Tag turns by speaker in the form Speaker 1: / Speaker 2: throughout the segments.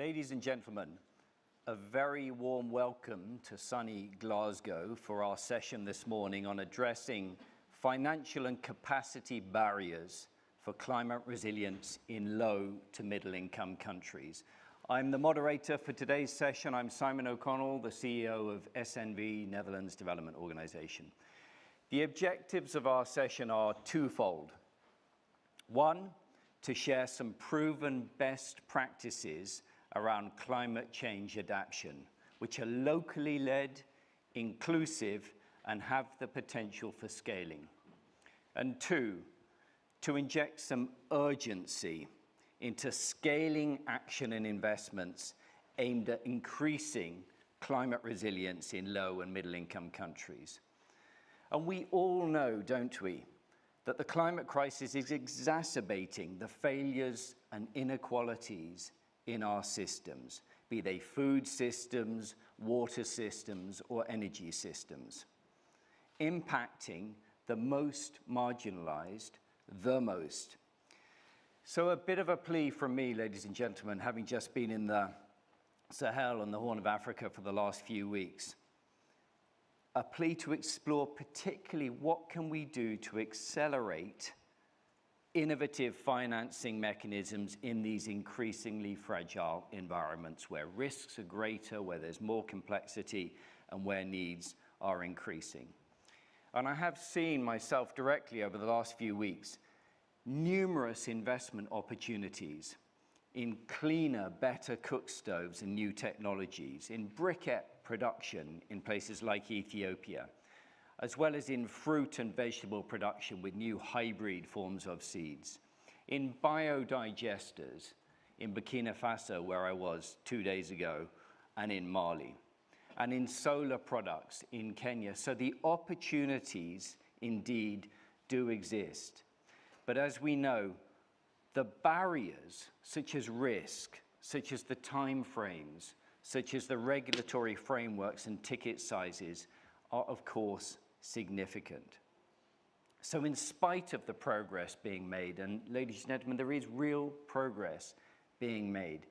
Speaker 1: Ladies and gentlemen, a very warm welcome to sunny Glasgow for our session this morning on addressing financial and capacity barriers for climate resilience in low to middle income countries. I'm the moderator for today's session. I'm Simon O'Connell, the CEO of SNV, Netherlands Development Organization. The objectives of our session are twofold. One, to share some proven best practices around climate change adaptation, which are locally led, inclusive, and have the potential for scaling. And two, to inject some urgency into scaling action and investments aimed at increasing climate resilience in low and middle income countries. And we all know, don't we, that the climate crisis is exacerbating the failures and inequalities in our systems, be they food systems, water systems, or energy systems, impacting the most marginalized the most. So a bit of a plea from me, ladies and gentlemen, having just been in the Sahel and the Horn of Africa for the last few weeks, a plea to explore particularly what can we do to accelerate innovative financing mechanisms in these increasingly fragile environments where risks are greater, where there's more complexity, and where needs are increasing. And I have seen myself directly over the last few weeks numerous investment opportunities in cleaner, better cook stoves and new technologies, in briquette production in places like Ethiopia, as well as in fruit and vegetable production with new hybrid forms of seeds, in biodigesters in Burkina Faso, where I was 2 days ago, and in Mali, and in solar products in Kenya. So the opportunities indeed do exist. But as we know, the barriers, such as risk, such as the time frames, such as the regulatory frameworks and ticket sizes, are of course significant. So in spite of the progress being made, and ladies and gentlemen, there is real progress being made,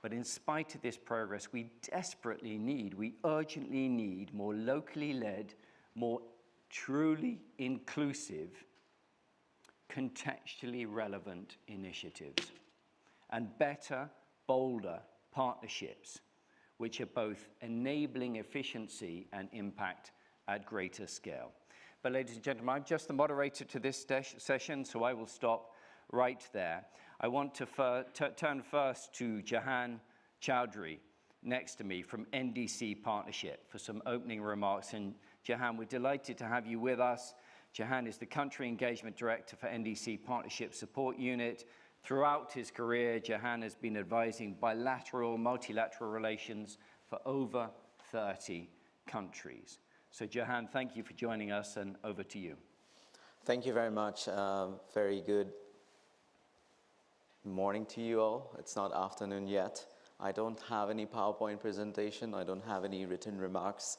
Speaker 1: but in spite of this progress, we desperately need, we urgently need more locally led, more truly inclusive, contextually relevant initiatives, and better, bolder partnerships, which are both enabling efficiency and impact at greater scale. But ladies and gentlemen, I'm just the moderator to this session, so I will stop right there. I want to turn first to Jahan Chowdhury, next to me from NDC Partnership, for some opening remarks. And Jahan, we're delighted to have you with us. Jahan is the Country Engagement Director for NDC Partnership Support Unit. Throughout his career, Jahan has been advising bilateral, multilateral relations for over 30 countries. So Jahan, thank you for joining us, and over to you.
Speaker 2: Thank you very much. Very good morning to you all. It's not afternoon yet. I don't have any PowerPoint presentation. I don't have any written remarks.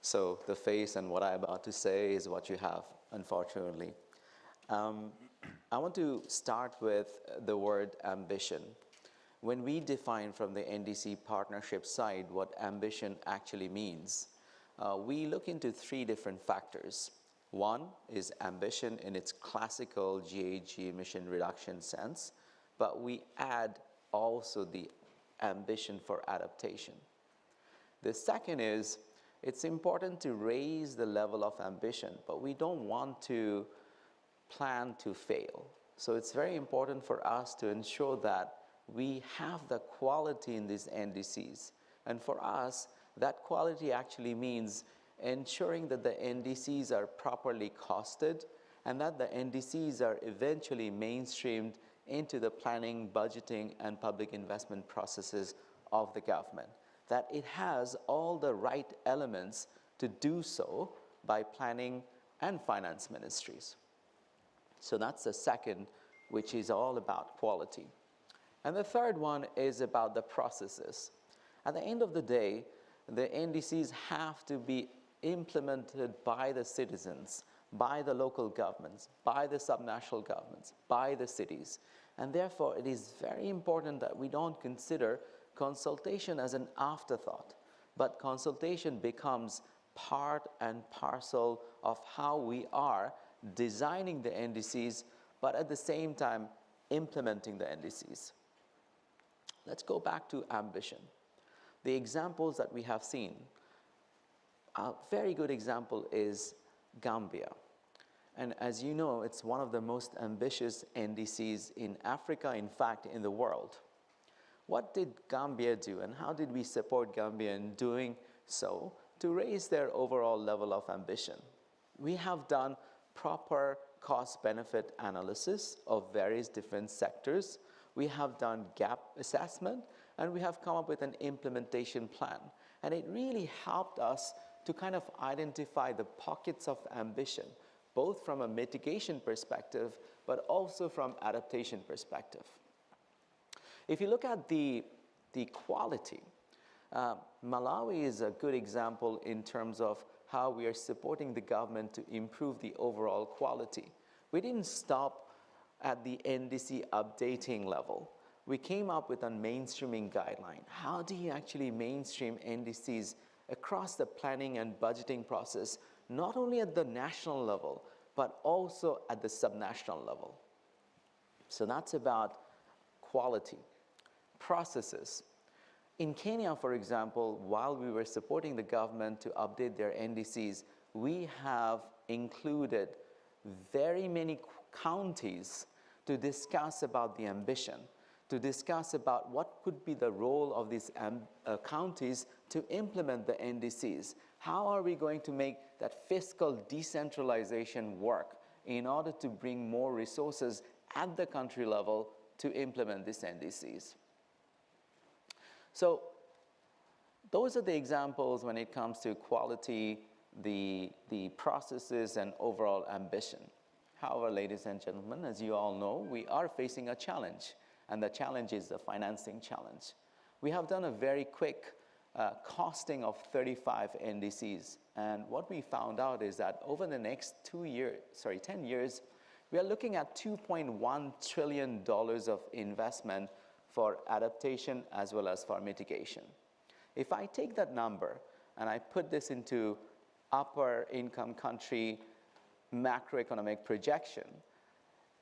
Speaker 2: So the face and what I'm about to say is what you have, unfortunately. I want to start with the word ambition. When we define from the NDC partnership side what ambition actually means, we look into 3 different factors. One is ambition in its classical GHG emission reduction sense, but we add also the ambition for adaptation. The second is, it's important to raise the level of ambition, but we don't want to plan to fail. So it's very important for us to ensure that we have the quality in these NDCs. And for us, that quality actually means ensuring that the NDCs are properly costed and that the NDCs are eventually mainstreamed into the planning, budgeting, and public investment processes of the government. That it has all the right elements to do so by planning and finance ministries. So that's the second, which is all about quality. And the third one is about the processes. At the end of the day, the NDCs have to be implemented by the citizens, by the local governments, by the subnational governments, by the cities. And therefore, it is very important that we don't consider consultation as an afterthought, but consultation becomes part and parcel of how we are designing the NDCs, but at the same time implementing the NDCs. Let's go back to ambition. The examples that we have seen, a very good example is Gambia. And as you know, it's one of the most ambitious NDCs in Africa, in fact, in the world. What did Gambia do, and how did we support Gambia in doing so to raise their overall level of ambition? We have done proper cost-benefit analysis of various different sectors. We have done gap assessment, and we have come up with an implementation plan. And it really helped us to kind of identify the pockets of ambition, both from a mitigation perspective, but also from adaptation perspective. If you look at the quality, Malawi is a good example in terms of how we are supporting the government to improve the overall quality. We didn't stop at the NDC updating level. We came up with a mainstreaming guideline. How do you actually mainstream NDCs across the planning and budgeting process, not only at the national level, but also at the subnational level? So that's about quality. Processes. In Kenya, for example, while we were supporting the government to update their NDCs, we have included very many counties to discuss about the ambition, to discuss about what could be the role of these counties to implement the NDCs. How are we going to make that fiscal decentralization work in order to bring more resources at the country level to implement these NDCs? So those are the examples when it comes to quality, the processes, and overall ambition. However, ladies and gentlemen, as you all know, we are facing a challenge, and the challenge is the financing challenge. We have done a very quick costing of 35 NDCs, and what we found out is that over the next 10 years, we are looking at $2.1 trillion of investment for adaptation as well as for mitigation. If I take that number and I put this into upper income country macroeconomic projection,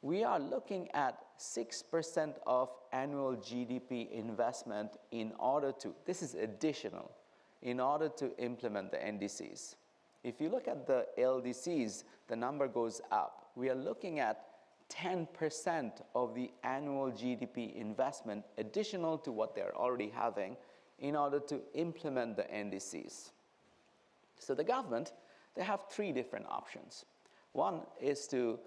Speaker 2: we are looking at 6% of annual GDP investment in order to, this is additional, in order to implement the NDCs. If you look at the LDCs, the number goes up. We are looking at 10% of the annual GDP investment additional to what they're already having in order to implement the NDCs. So the government, they have three different options. One is to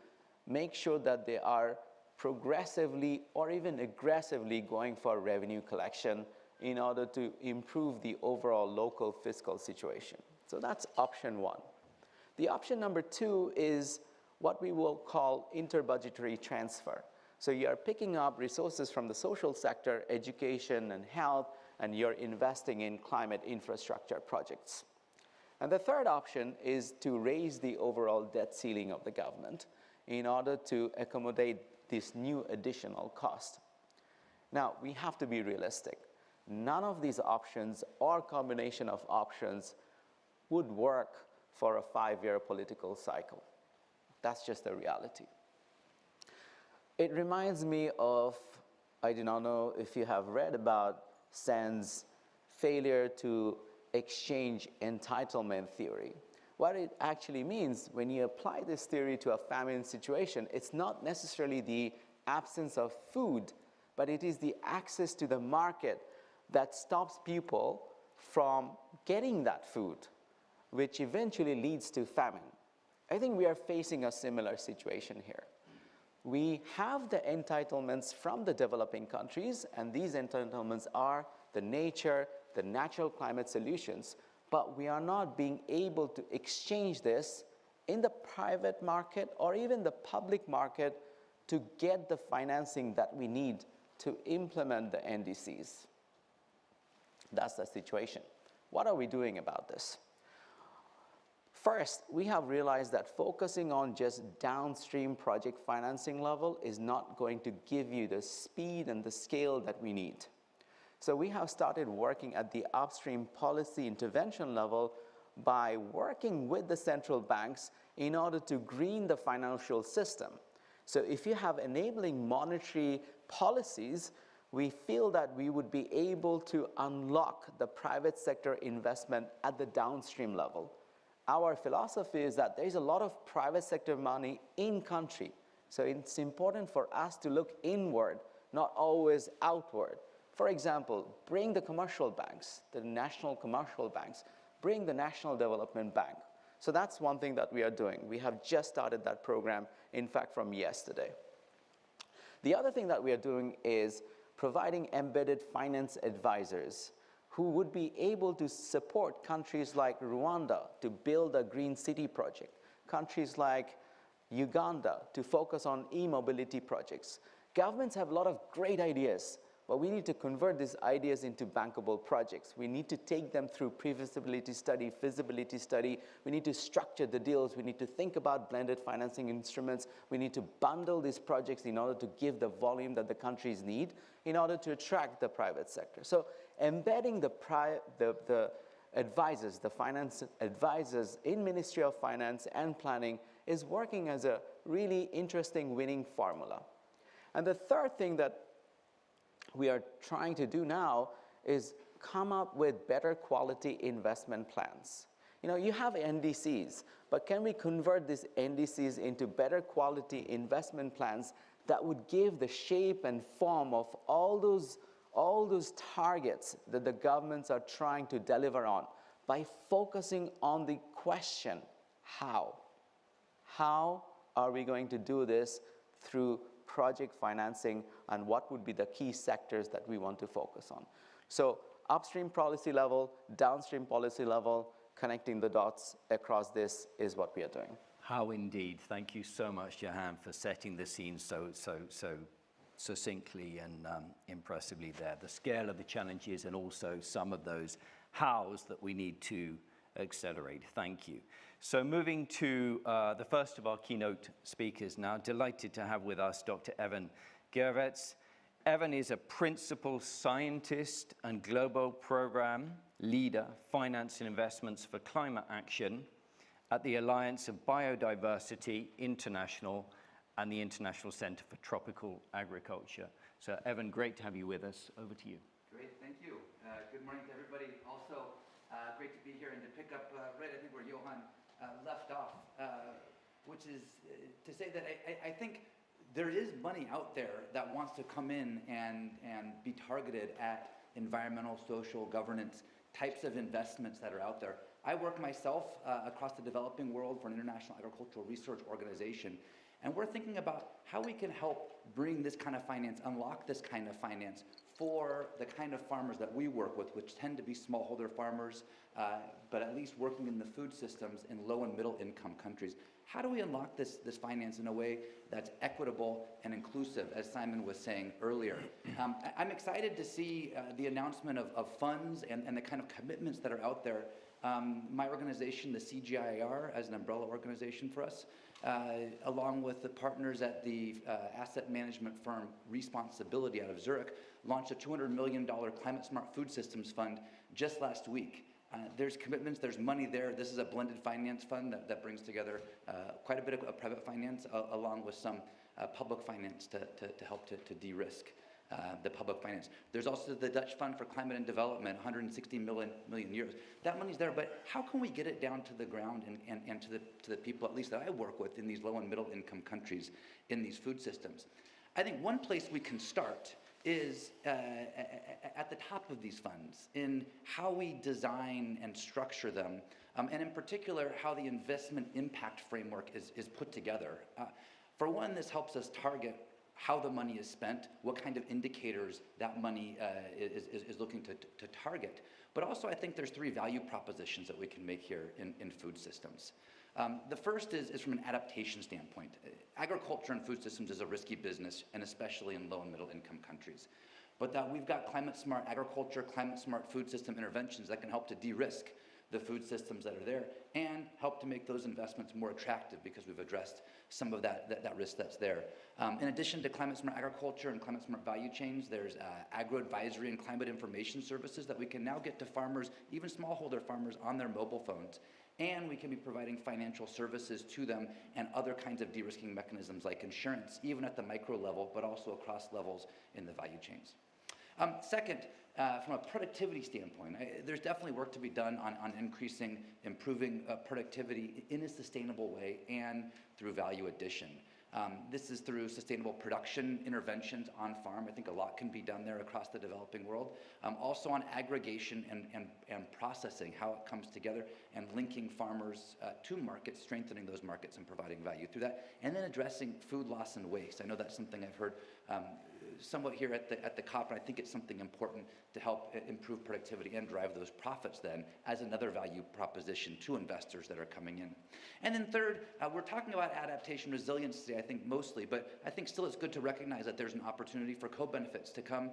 Speaker 2: make sure that they are progressively or even aggressively going for revenue collection in order to improve the overall local fiscal situation. So that's option one. The option number two is what we will call interbudgetary transfer. So you are picking up resources from the social sector, education and health, and you're investing in climate infrastructure projects. And the third option is to raise the overall debt ceiling of the government in order to accommodate this new additional cost. Now, we have to be realistic. None of these options or combination of options would work for a 5-year political cycle. That's just the reality. It reminds me of, I do not know if you have read about Sen's failure to exchange entitlement theory. What it actually means when you apply this theory to a famine situation, it's not necessarily the absence of food, but it is the access to the market that stops people from getting that food, which eventually leads to famine. I think we are facing a similar situation here. We have the entitlements from the developing countries, and these entitlements are the nature, the natural climate solutions, but we are not being able to exchange this in the private market or even the public market to get the financing that we need to implement the NDCs. That's the situation. What are we doing about this? First, we have realized that focusing on just downstream project financing level is not going to give you the speed and the scale that we need. So we have started working at the upstream policy intervention level by working with the central banks in order to green the financial system. So if you have enabling monetary policies, we feel that we would be able to unlock the private sector investment at the downstream level. Our philosophy is that there is a lot of private sector money in country. So it's important for us to look inward, not always outward. For example, bring the commercial banks, the national commercial banks, bring the National Development Bank. So that's one thing that we are doing. We have just started that program, in fact, from yesterday. The other thing that we are doing is providing embedded finance advisors who would be able to support countries like Rwanda to build a green city project, countries like Uganda to focus on e-mobility projects. Governments have a lot of great ideas, but we need to convert these ideas into bankable projects. We need to take them through pre-feasibility study, feasibility study. We need to structure the deals. We need to think about blended financing instruments. We need to bundle these projects in order to give the volume that the countries need in order to attract the private sector. So embedding the advisors, the finance advisors in Ministry of Finance and Planning is working as a really interesting winning formula. And the third thing that we are trying to do now is come up with better quality investment plans. You know, you have NDCs, but can we convert these NDCs into better quality investment plans that would give the shape and form of all those targets that the governments are trying to deliver on by focusing on the question, how? How are we going to do this through project financing, and what would be the key sectors that we want to focus on? So upstream policy level, downstream policy level, connecting the dots across this is what we are doing.
Speaker 1: How indeed. Thank you so much, Jahan, for setting the scene so succinctly and impressively there. The scale of the challenges and also some of those hows that we need to accelerate. Thank you. So moving to the first of our keynote speakers now, delighted to have with us Dr. Evan Guerrettes. Evan is a principal scientist and global program leader, finance and investments for climate action at the Alliance of Biodiversity International and the International Center for Tropical Agriculture. So Evan, great to have you with us. Over to you.
Speaker 3: Great, thank you. Good morning to everybody. Also, great to be here and to pick up right, I think, where Johan left off, which is to say that I think there is money out there that wants to come in and be targeted at environmental, social, governance types of investments that are out there. I work myself across the developing world for an international agricultural research organization, and we're thinking about how we can help bring this kind of finance, unlock this kind of finance for the kind of farmers that we work with, which tend to be smallholder farmers, but at least working in the food systems in low and middle income countries. How do we unlock this finance in a way that's equitable and inclusive, as Simon was saying earlier? I'm excited to see the announcement of funds and the kind of commitments that are out there. My organization, the CGIAR, as an umbrella organization for us, along with the partners at the asset management firm Responsibility out of Zurich, launched a $200 million Climate Smart Food Systems Fund just last week. There's commitments, there's money there. This is a blended finance fund that brings together quite a bit of private finance along with some public finance to help to de-risk the public finance. There's also the Dutch Fund for Climate and Development, 160 million euros. That money's there, but how can we get it down to the ground and to the people, at least that I work with in these low and middle income countries in these food systems? I think one place we can start is at the top of these funds in how we design and structure them, and in particular how the investment impact framework is put together. For one, this helps us target how the money is spent, what kind of indicators that money is looking to target. But also I think there's three value propositions that we can make here in food systems. The first is from an adaptation standpoint. Agriculture and food systems is a risky business, and especially in low and middle income countries. But that we've got climate smart agriculture, climate smart food system interventions that can help to de-risk the food systems that are there, and help to make those investments more attractive because we've addressed some of that risk that's there. In addition to climate smart agriculture and climate smart value chains, there's agro-advisory and climate information services that we can now get to farmers, even smallholder farmers, on their mobile phones. And we can be providing financial services to them and other kinds of de-risking mechanisms like insurance, even at the micro level, but also across levels in the value chains. Second, from a productivity standpoint, there's definitely work to be done on improving productivity in a sustainable way and through value addition. This is through sustainable production interventions on farm. I think a lot can be done there across the developing world. Also on aggregation and processing, how it comes together, and linking farmers to markets, strengthening those markets and providing value through that. And then addressing food loss and waste. I know that's something I've heard somewhat here at the COP, and I think it's something important to help improve productivity and drive those profits then as another value proposition to investors that are coming in. And then third, we're talking about adaptation resiliency, I think mostly, but I think still it's good to recognize that there's an opportunity for co-benefits to come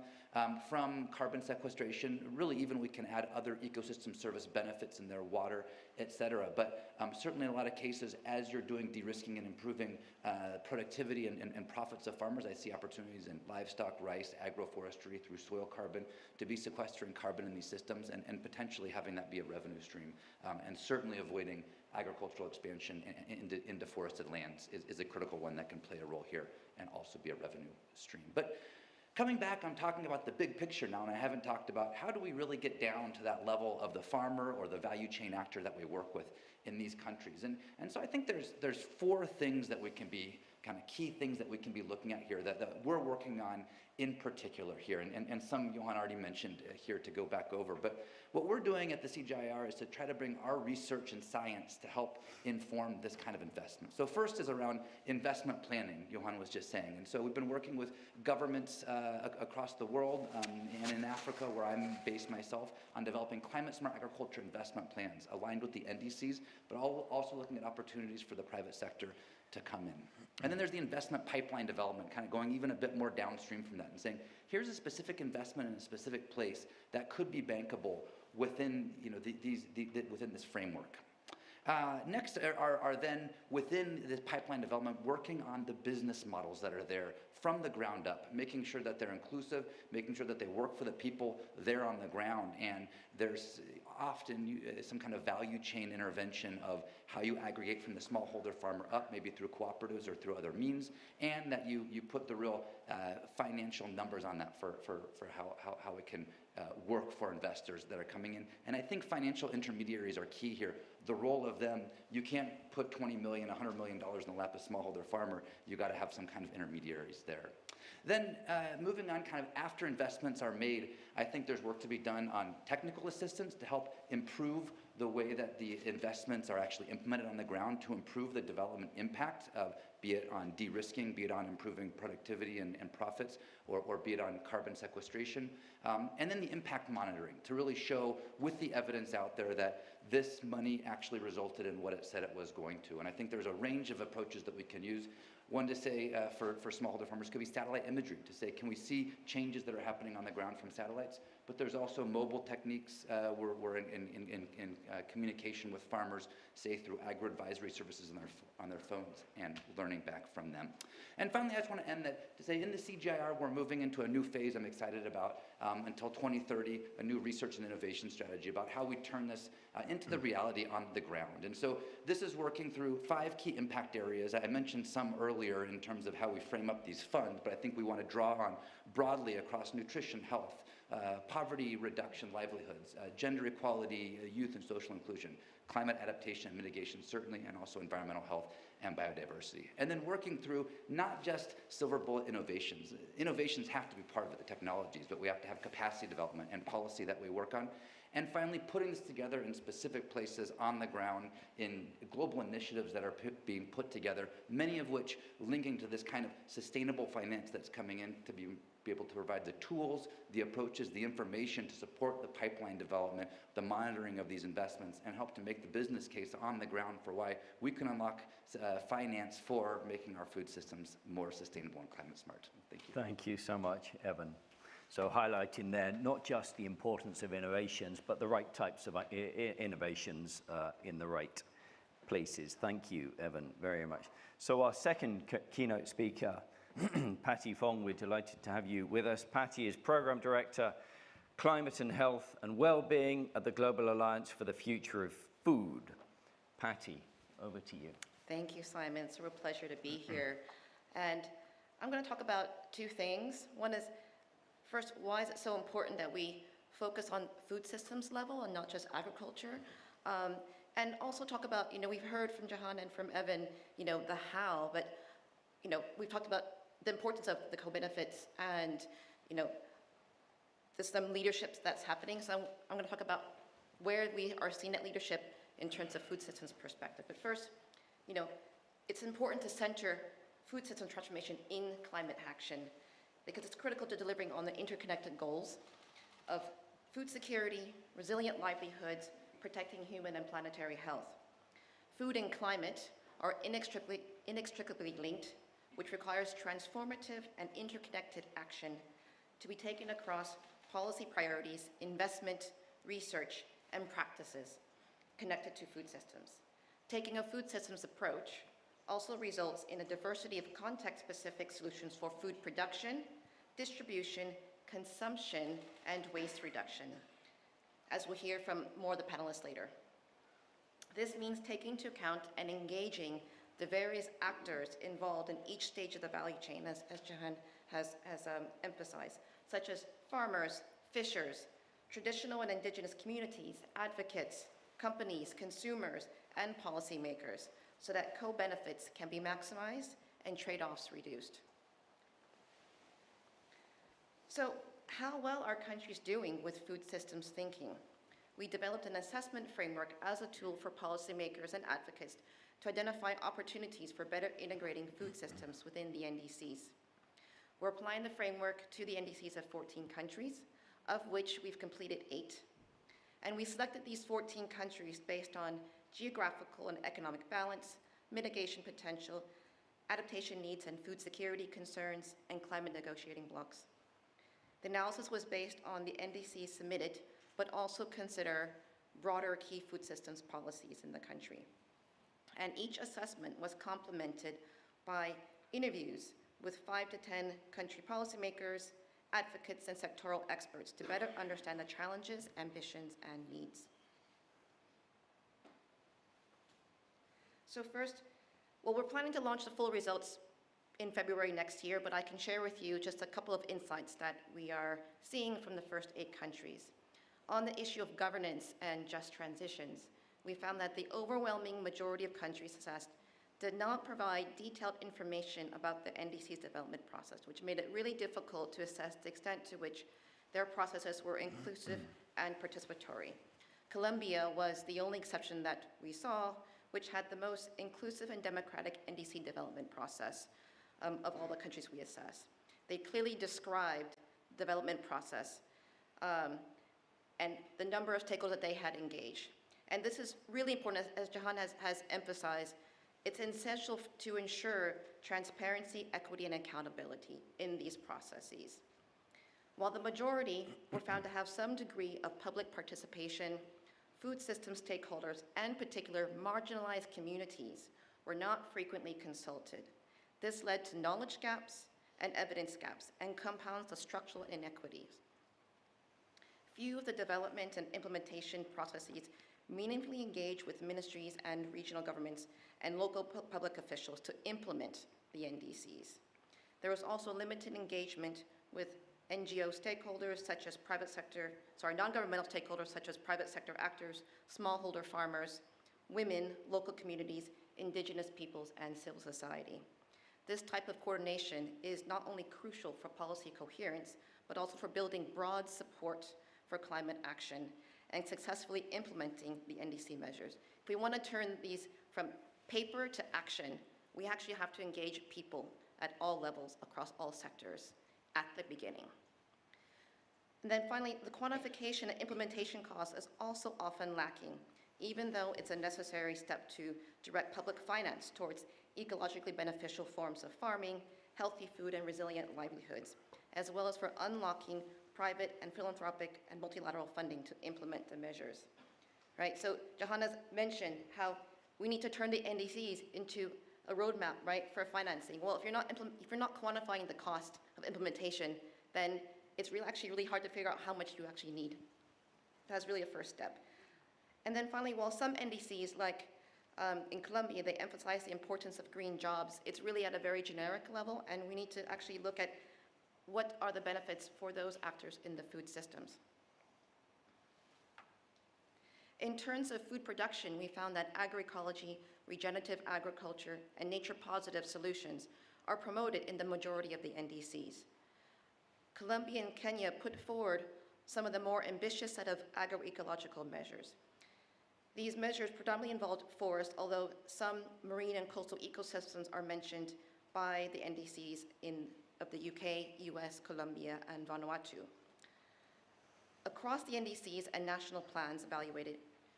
Speaker 3: from carbon sequestration. Really, even we can add other ecosystem service benefits in their water, et cetera. But certainly in a lot of cases, as you're doing de-risking and improving productivity and profits of farmers, I see opportunities in livestock, rice, agroforestry, through soil carbon, to be sequestering carbon in these systems and potentially having that be a revenue stream. And certainly avoiding agricultural expansion into forested lands is a critical one that can play a role here and also be a revenue stream. But coming back, I'm talking about the big picture now, and I haven't talked about how do we really get down to that level of the farmer or the value chain actor that we work with in these countries. And so I think there's four things that we can be, kind of key things that we can be looking at here that we're working on in particular here, and some Johan already mentioned here to go back over. But what we're doing at the CGIAR is to try to bring our research and science to help inform this kind of investment. So first is around investment planning, Johan was just saying. And so we've been working with governments across the world and in Africa, where I'm based myself, on developing climate smart agriculture investment plans aligned with the NDCs, but also looking at opportunities for the private sector to come in. And then there's the investment pipeline development, kind of going even a bit more downstream from that and saying, here's a specific investment in a specific place that could be bankable within, within this framework. Next are then, within this pipeline development, working on the business models that are there from the ground up, making sure that they're inclusive, making sure that they work for the people there on the ground. And there's often some kind of value chain intervention of how you aggregate from the smallholder farmer up, maybe through cooperatives or through other means, and that you put the real financial numbers on that for how it can work for investors that are coming in. And I think financial intermediaries are key here. The role of them, you can't put $20 million, $100 million in the lap of smallholder farmer. You got to have some kind of intermediaries there. Then moving on, kind of after investments are made, I think there's work to be done on technical assistance to help improve the way that the investments are actually implemented on the ground to improve the development impact of, be it on de-risking, be it on improving productivity and profits, or be it on carbon sequestration. And then the impact monitoring to really show with the evidence out there that this money actually resulted in what it said it was going to. And I think there's a range of approaches that we can use. One to say for smallholder farmers could be satellite imagery, to say, can we see changes that are happening on the ground from satellites? But there's also mobile techniques. We're in communication with farmers, say through agro-advisory services on their phones and learning back from them. And finally, I just want to end that to say in the CGIAR, we're moving into a new phase I'm excited about until 2030, a new research and innovation strategy about how we turn this into the reality on the ground. And so this is working through 5 key impact areas. I mentioned some earlier in terms of how we frame up these funds, but I think we want to draw on broadly across nutrition, health, poverty reduction, livelihoods, gender equality, youth and social inclusion, climate adaptation and mitigation, certainly, and also environmental health and biodiversity. And then working through not just silver bullet innovations. Innovations have to be part of it, the technologies, but we have to have capacity development and policy that we work on. And finally, putting this together in specific places on the ground in global initiatives that are being put together, many of which linking to this kind of sustainable finance that's coming in to be able to provide the tools, the approaches, the information to support the pipeline development, the monitoring of these investments, and help to make the business case on the ground for why we can unlock finance for making our food systems more sustainable and climate smart. Thank you.
Speaker 1: Thank you so much, Evan. So highlighting there not just the importance of innovations, but the right types of innovations in the right places. Thank you, Evan, very much. So our second keynote speaker, Patty Fong, we're delighted to have you with us. Patty is Program Director, Climate and Health and Wellbeing at the Global Alliance for the Future of Food. Patty, over to you.
Speaker 4: Thank you, Simon. It's a real pleasure to be here. And I'm going to talk about two things. One is, first, why is it so important that we focus on food systems level and not just agriculture? And also talk about, we've heard from Jahan and from Evan, the how, but, we've talked about the importance of the co-benefits and, there's some leadership that's happening. So I'm going to talk about where we are seeing that leadership in terms of food systems perspective. But first, it's important to center food system transformation in climate action because it's critical to delivering on the interconnected goals of food security, resilient livelihoods, protecting human and planetary health. Food and climate are inextricably linked, which requires transformative and interconnected action to be taken across policy priorities, investment, research, and practices connected to food systems. Taking a food systems approach also results in a diversity of context-specific solutions for food production, distribution, consumption, and waste reduction, as we'll hear from more of the panelists later. This means taking into account and engaging the various actors involved in each stage of the value chain, as Jahan has emphasized, such as farmers, fishers, traditional and indigenous communities, advocates, companies, consumers, and policymakers, so that co-benefits can be maximized and trade-offs reduced. So how well are countries doing with food systems thinking? We developed an assessment framework as a tool for policymakers and advocates to identify opportunities for better integrating food systems within the NDCs. We're applying the framework to the NDCs of 14 countries, of which we've completed 8. And we selected these 14 countries based on geographical and economic balance, mitigation potential, adaptation needs and food security concerns, and climate negotiating blocks. The analysis was based on the NDCs submitted, but also consider broader key food systems policies in the country. And each assessment was complemented by interviews with 5 to 10 country policymakers, advocates, and sectoral experts to better understand the challenges, ambitions, and needs. So first, well, we're planning to launch the full results in February next year, but I can share with you just a couple of insights that we are seeing from the first 8 countries. On the issue of governance and just transitions, we found that the overwhelming majority of countries assessed did not provide detailed information about the NDC's development process, which made it really difficult to assess the extent to which their processes were inclusive and participatory. Colombia was the only exception that we saw, which had the most inclusive and democratic NDC development process of all the countries we assessed. They clearly described the development process and the number of stakeholders that they had engaged. And this is really important, as Jahan has emphasized. It's essential to ensure transparency, equity, and accountability in these processes. While the majority were found to have some degree of public participation, food system stakeholders, and particular marginalized communities, were not frequently consulted. This led to knowledge gaps and evidence gaps and compounds the structural inequities. Few of the development and implementation processes meaningfully engage with ministries and regional governments and local public officials to implement the NDCs. There was also limited engagement with NGO stakeholders such as non-governmental stakeholders such as private sector actors, smallholder farmers, women, local communities, indigenous peoples, and civil society. This type of coordination is not only crucial for policy coherence, but also for building broad support for climate action and successfully implementing the NDC measures. If we want to turn these from paper to action, we actually have to engage people at all levels across all sectors at the beginning. And then finally, the quantification and implementation cost is also often lacking, even though it's a necessary step to direct public finance towards ecologically beneficial forms of farming, healthy food, and resilient livelihoods, as well as for unlocking private and philanthropic and multilateral funding to implement the measures, right? So Johanna's mentioned how we need to turn the NDCs into a roadmap, right, for financing. Well, if you're not quantifying the cost of implementation, then it's actually really hard to figure out how much you actually need. That's really a first step. And then finally, while some NDCs, like in Colombia, they emphasize the importance of green jobs, it's really at a very generic level, and we need to actually look at what are the benefits for those actors in the food systems. In terms of food production, we found that agroecology, regenerative agriculture, and nature-positive solutions are promoted in the majority of the NDCs. Colombia and Kenya put forward some of the more ambitious set of agroecological measures. These measures predominantly involved forest, although some marine and coastal ecosystems are mentioned by the NDCs of the UK, US, Colombia, and Vanuatu. Across the NDCs and national plans evaluated,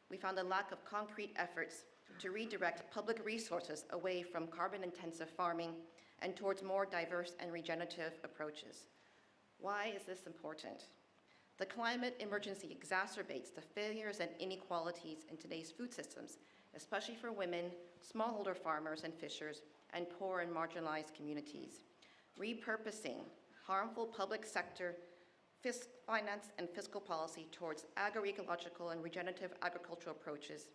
Speaker 4: we found a lack of concrete efforts to redirect public resources away from carbon-intensive farming and towards more diverse and regenerative approaches. Why is this important? The climate emergency exacerbates the failures and inequalities in today's food systems, especially for women, smallholder farmers and fishers, and poor and marginalized communities. Repurposing harmful public sector finance and fiscal policy towards agroecological and regenerative agricultural approaches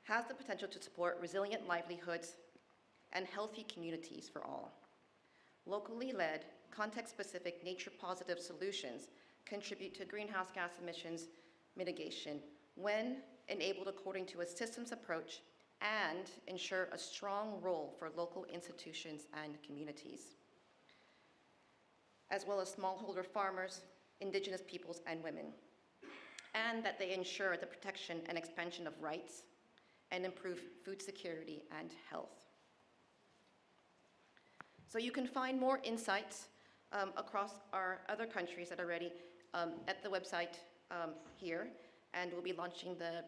Speaker 4: has the potential to support resilient livelihoods and healthy communities for all. Locally led, context-specific, nature-positive solutions contribute to greenhouse gas emissions mitigation when enabled according to a systems approach and ensure a strong role for local institutions and communities, as well as smallholder farmers, indigenous peoples, and women, and that they ensure the protection and expansion of rights and improve food security and health. So you can find more insights across our other countries that are ready at the website here, and we'll be launching the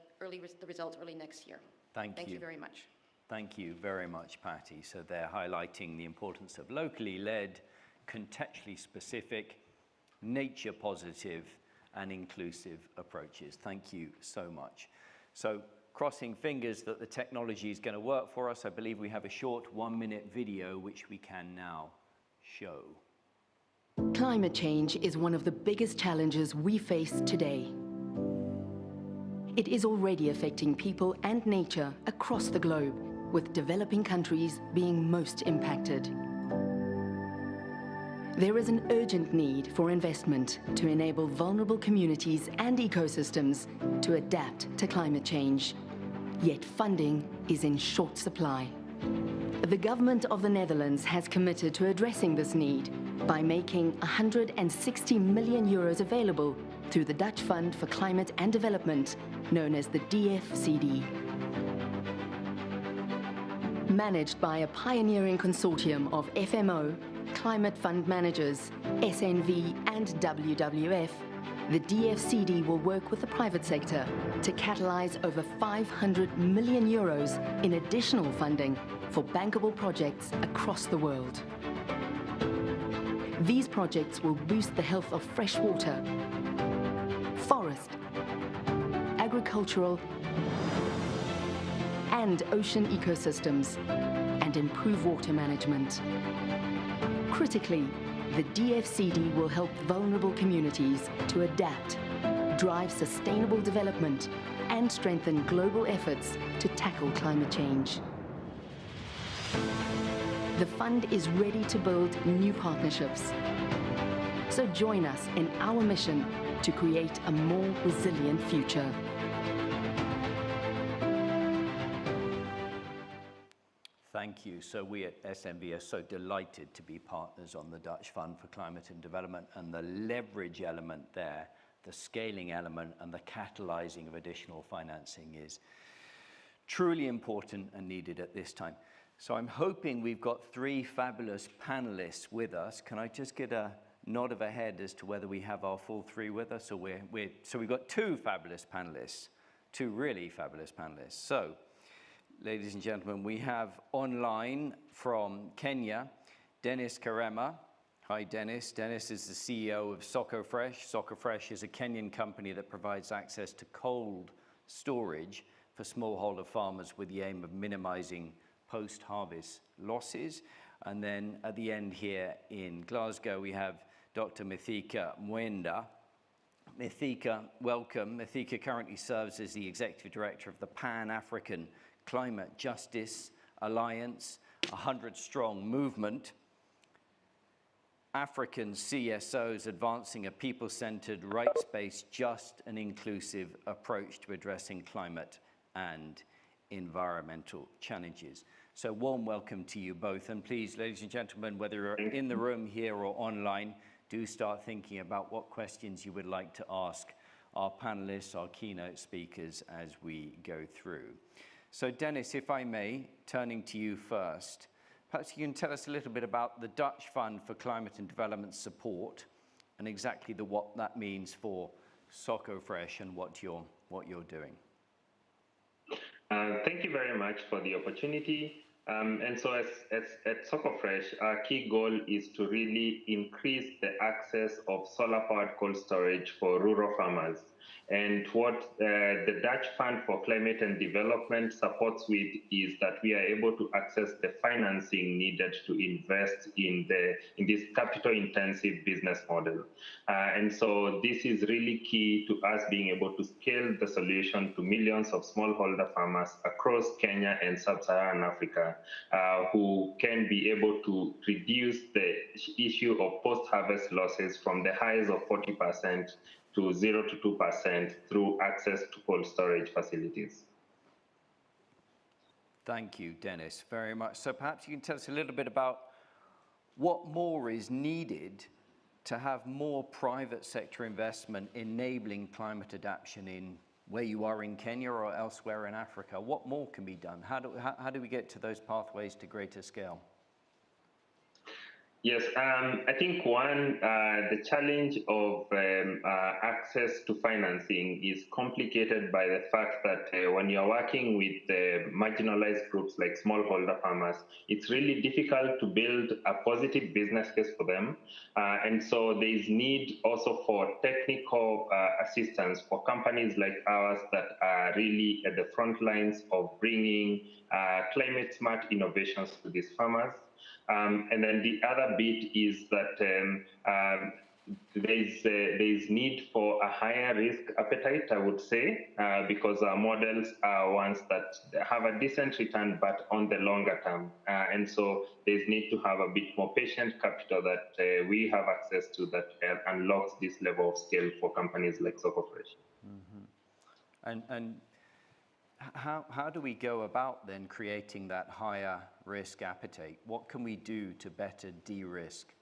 Speaker 4: results early next year. Thank you very much.
Speaker 1: Thank you very much, Patty. So they're highlighting the importance of locally led, contextually specific, nature positive, and inclusive approaches. Thank you so much. So crossing fingers that the technology is going to work for us, I believe we have a short 1-minute video which we can now show.
Speaker 5: Climate change is one of the biggest challenges we face today. It is already affecting people and nature across the globe, with developing countries being most impacted. There is an urgent need for investment to enable vulnerable communities and ecosystems to adapt to climate change. Yet funding is in short supply. The government of the Netherlands has committed to addressing this need by making 160 million euros available through the Dutch Fund for Climate and Development, known as the DFCD. Managed by a pioneering consortium of FMO, Climate Fund Managers, SNV and WWF, the DFCD will work with the private sector to catalyze over 500 million euros in additional funding for bankable projects across the world. These projects will boost the health of fresh water, forest, agricultural, and ocean ecosystems, and improve water management. Critically, the DFCD will help vulnerable communities to adapt, drive sustainable development, and strengthen global efforts to tackle climate change. The fund is ready to build new partnerships. So join us in our mission to create a more resilient future.
Speaker 1: Thank you. So we at SNV are so delighted to be partners on the Dutch Fund for Climate and Development, and the leverage element there, the scaling element, and the catalyzing of additional financing is truly important and needed at this time. So I'm hoping we've got 3 fabulous panelists with us. Can I just get a nod of a head as to whether we have our full 3 with us? Or so we've got 2 fabulous panelists, 2 really fabulous panelists. So, ladies and gentlemen, we have online from Kenya, Dennis Karema, Hi, Dennis. Dennis is the CEO of SocoFresh. SocoFresh is a Kenyan company that provides access to cold storage for smallholder farmers with the aim of minimizing post-harvest losses. And then at the end here in Glasgow, we have Dr. Mithika Mwenda. Mithika, welcome. Mithika currently serves as the Executive Director of the Pan-African Climate Justice Alliance, a 100-strong movement. African CSOs advancing a people-centered, rights-based, just and inclusive approach to addressing climate and environmental challenges. So warm welcome to you both. And please, ladies and gentlemen, whether you're in the room here or online, do start thinking about what questions you would like to ask our panelists, our keynote speakers as we go through. So Dennis, if I may, turning to you first, perhaps you can tell us a little bit about the Dutch Fund for Climate and Development Support and exactly what that means for SocoFresh and what you're doing.
Speaker 6: Thank you very much for the opportunity. And so at SocoFresh, our key goal is to really increase the access of solar-powered cold storage for rural farmers. And what the Dutch Fund for Climate and Development supports with is that we are able to access the financing needed to invest in this capital-intensive business model. And so this is really key to us being able to scale the solution to millions of smallholder farmers across Kenya and sub-Saharan Africa who can be able to reduce the issue of post-harvest losses from the highs of 40% to 0 to 2% through access to cold storage facilities.
Speaker 1: Thank you, Dennis, very much. So perhaps you can tell us a little bit about what more is needed to have more private sector investment enabling climate adaptation in where you are in Kenya or elsewhere in Africa. What more can be done? How do we get to those pathways to greater scale?
Speaker 6: Yes, I think the challenge of access to financing is complicated by the fact that when you're working with marginalized groups like smallholder farmers, it's really difficult to build a positive business case for them. And so there is need also for technical assistance for companies like ours that are really at the front lines of bringing climate smart innovations to these farmers. And then the other bit is that there is need for a higher risk appetite, I would say, because our models are ones that have a decent return, but on the longer term. And so there's need to have a bit more patient capital that we have access to that unlocks this level of scale for companies like SocoFresh.
Speaker 1: Mm-hmm. And how do we go about then creating that higher risk appetite? What can we do to better de-risk?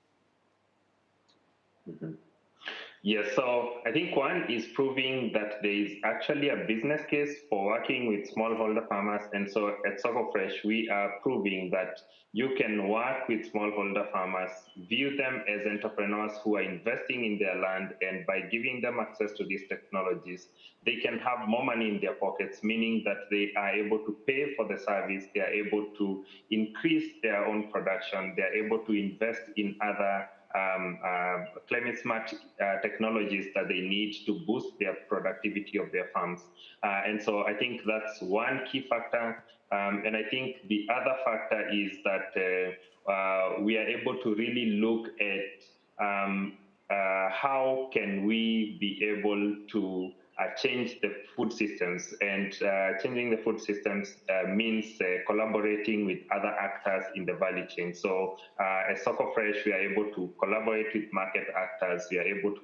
Speaker 6: Mm-hmm. Yes, so I think one is proving that there is actually a business case for working with smallholder farmers. And so at SocoFresh, we are proving that you can work with smallholder farmers, view them as entrepreneurs who are investing in their land, and by giving them access to these technologies, they can have more money in their pockets, meaning that they are able to pay for the service, they are able to increase their own production, they are able to invest in other climate smart technologies that they need to boost their productivity of their farms. And so I think that's one key factor. And I think the other factor is that we are able to really look at how can we be able to change the food systems, and changing the food systems means collaborating with other actors in the value chain. So as SocoFresh, we are able to collaborate with market actors, we are able to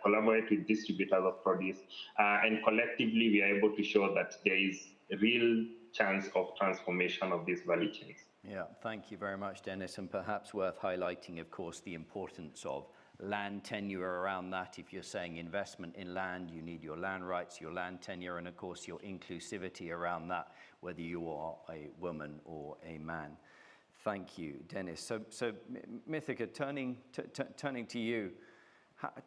Speaker 6: collaborate with distributors of produce, and collectively we are able to show that there is a real chance of transformation of these value chains.
Speaker 1: Yeah, thank you very much, Dennis, and perhaps worth highlighting, of course, the importance of land tenure around that. If you're saying investment in land, you need your land rights, your land tenure, and of course your inclusivity around that, whether you are a woman or a man. Thank you, Dennis. So Mithika, turning to you,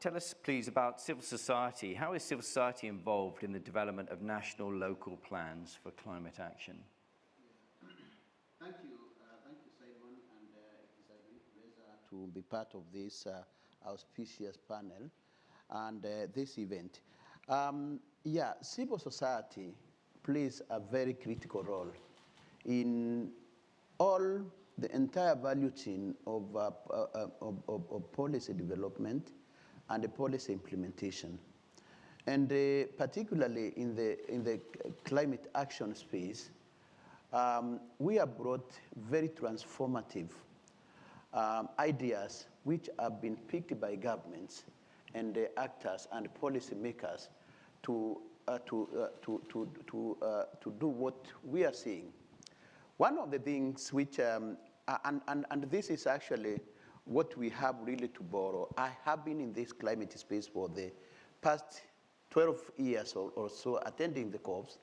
Speaker 1: tell us please about civil society. How is civil society involved in the development of national local plans for climate action?
Speaker 7: Thank you, Simon, and it is a great pleasure to be part of this auspicious panel and this event. Yeah, civil society plays a very critical role in all the entire value chain of policy development and the policy implementation. And particularly in the climate action space, we have brought very transformative ideas which have been picked by governments and the actors and policymakers to do what we are seeing. One of the things which, and this is actually what we have really to borrow. I have been in this climate space for the past 12 years or so, attending the COPs.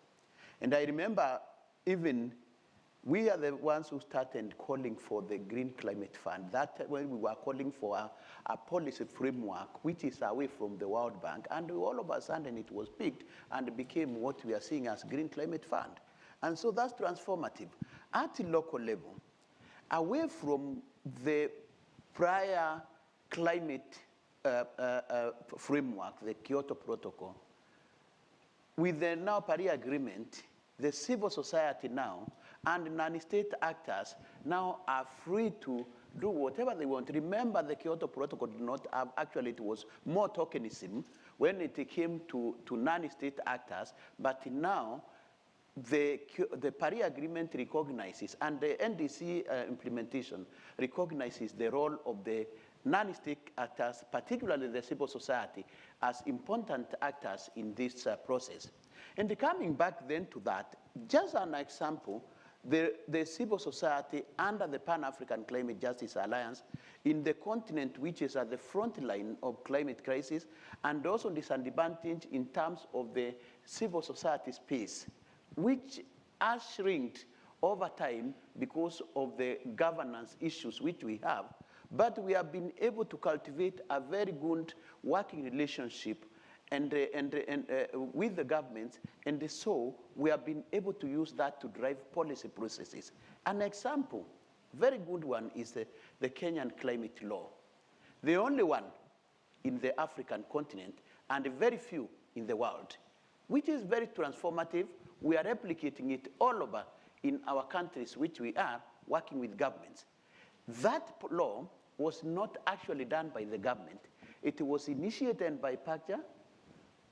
Speaker 7: And I remember even we are the ones who started calling for the Green Climate Fund. That when we were calling for a policy framework which is away from the World Bank, and all of a sudden it was picked and became what we are seeing as Green Climate Fund. And so that's transformative. At the local level, away from the prior climate framework, the Kyoto Protocol, with the now Paris Agreement, the civil society now and non-state actors now are free to do whatever they want. Remember, the Kyoto Protocol did not have, actually it was more tokenism when it came to non-state actors, but now the Paris Agreement recognizes, and the NDC implementation recognizes the role of the non-state actors, particularly the civil society, as important actors in this process. And coming back then to that, just an example, the civil society under the Pan-African Climate Justice Alliance in the continent which is at the front line of climate crisis and also disadvantaged in terms of the civil society space, which has shrinked over time because of the governance issues which we have. But we have been able to cultivate a very good working relationship with the governments, and so we have been able to use that to drive policy processes. An example, very good one, is the Kenyan climate law. The only one in the African continent and very few in the world, which is very transformative. We are replicating it all over in our countries, which we are working with governments. That law was not actually done by the government. It was initiated by PACJA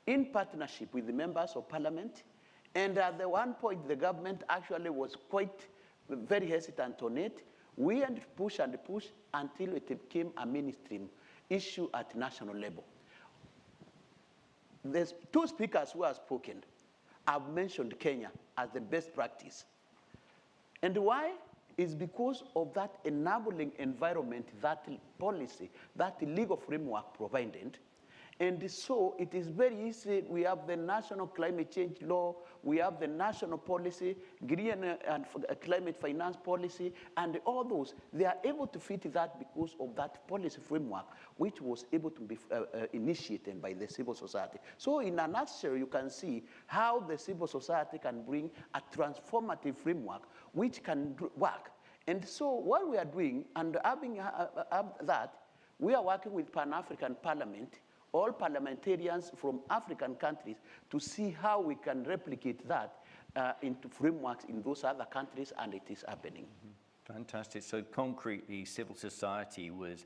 Speaker 7: in partnership with the members of parliament. And at the one point, the government actually was quite very hesitant on it. We had to push and push until it became a mainstream issue at national level. There's two speakers who have spoken. I've mentioned Kenya as the best practice. And why? Is because of that enabling environment, that policy, that legal framework provided. And so it is very easy. We have the national climate change law, we have the national policy, green and climate finance policy, and all those. They are able to fit that because of that policy framework, which was able to be initiated by the civil society. So in a nutshell, you can see how the civil society can bring a transformative framework which can work. And so what we are doing, and having that, we are working with Pan-African Parliament, all parliamentarians from African countries, to see how we can replicate that into frameworks in those other countries, and it is happening.
Speaker 1: Mm-hmm. Fantastic. So concretely, civil society was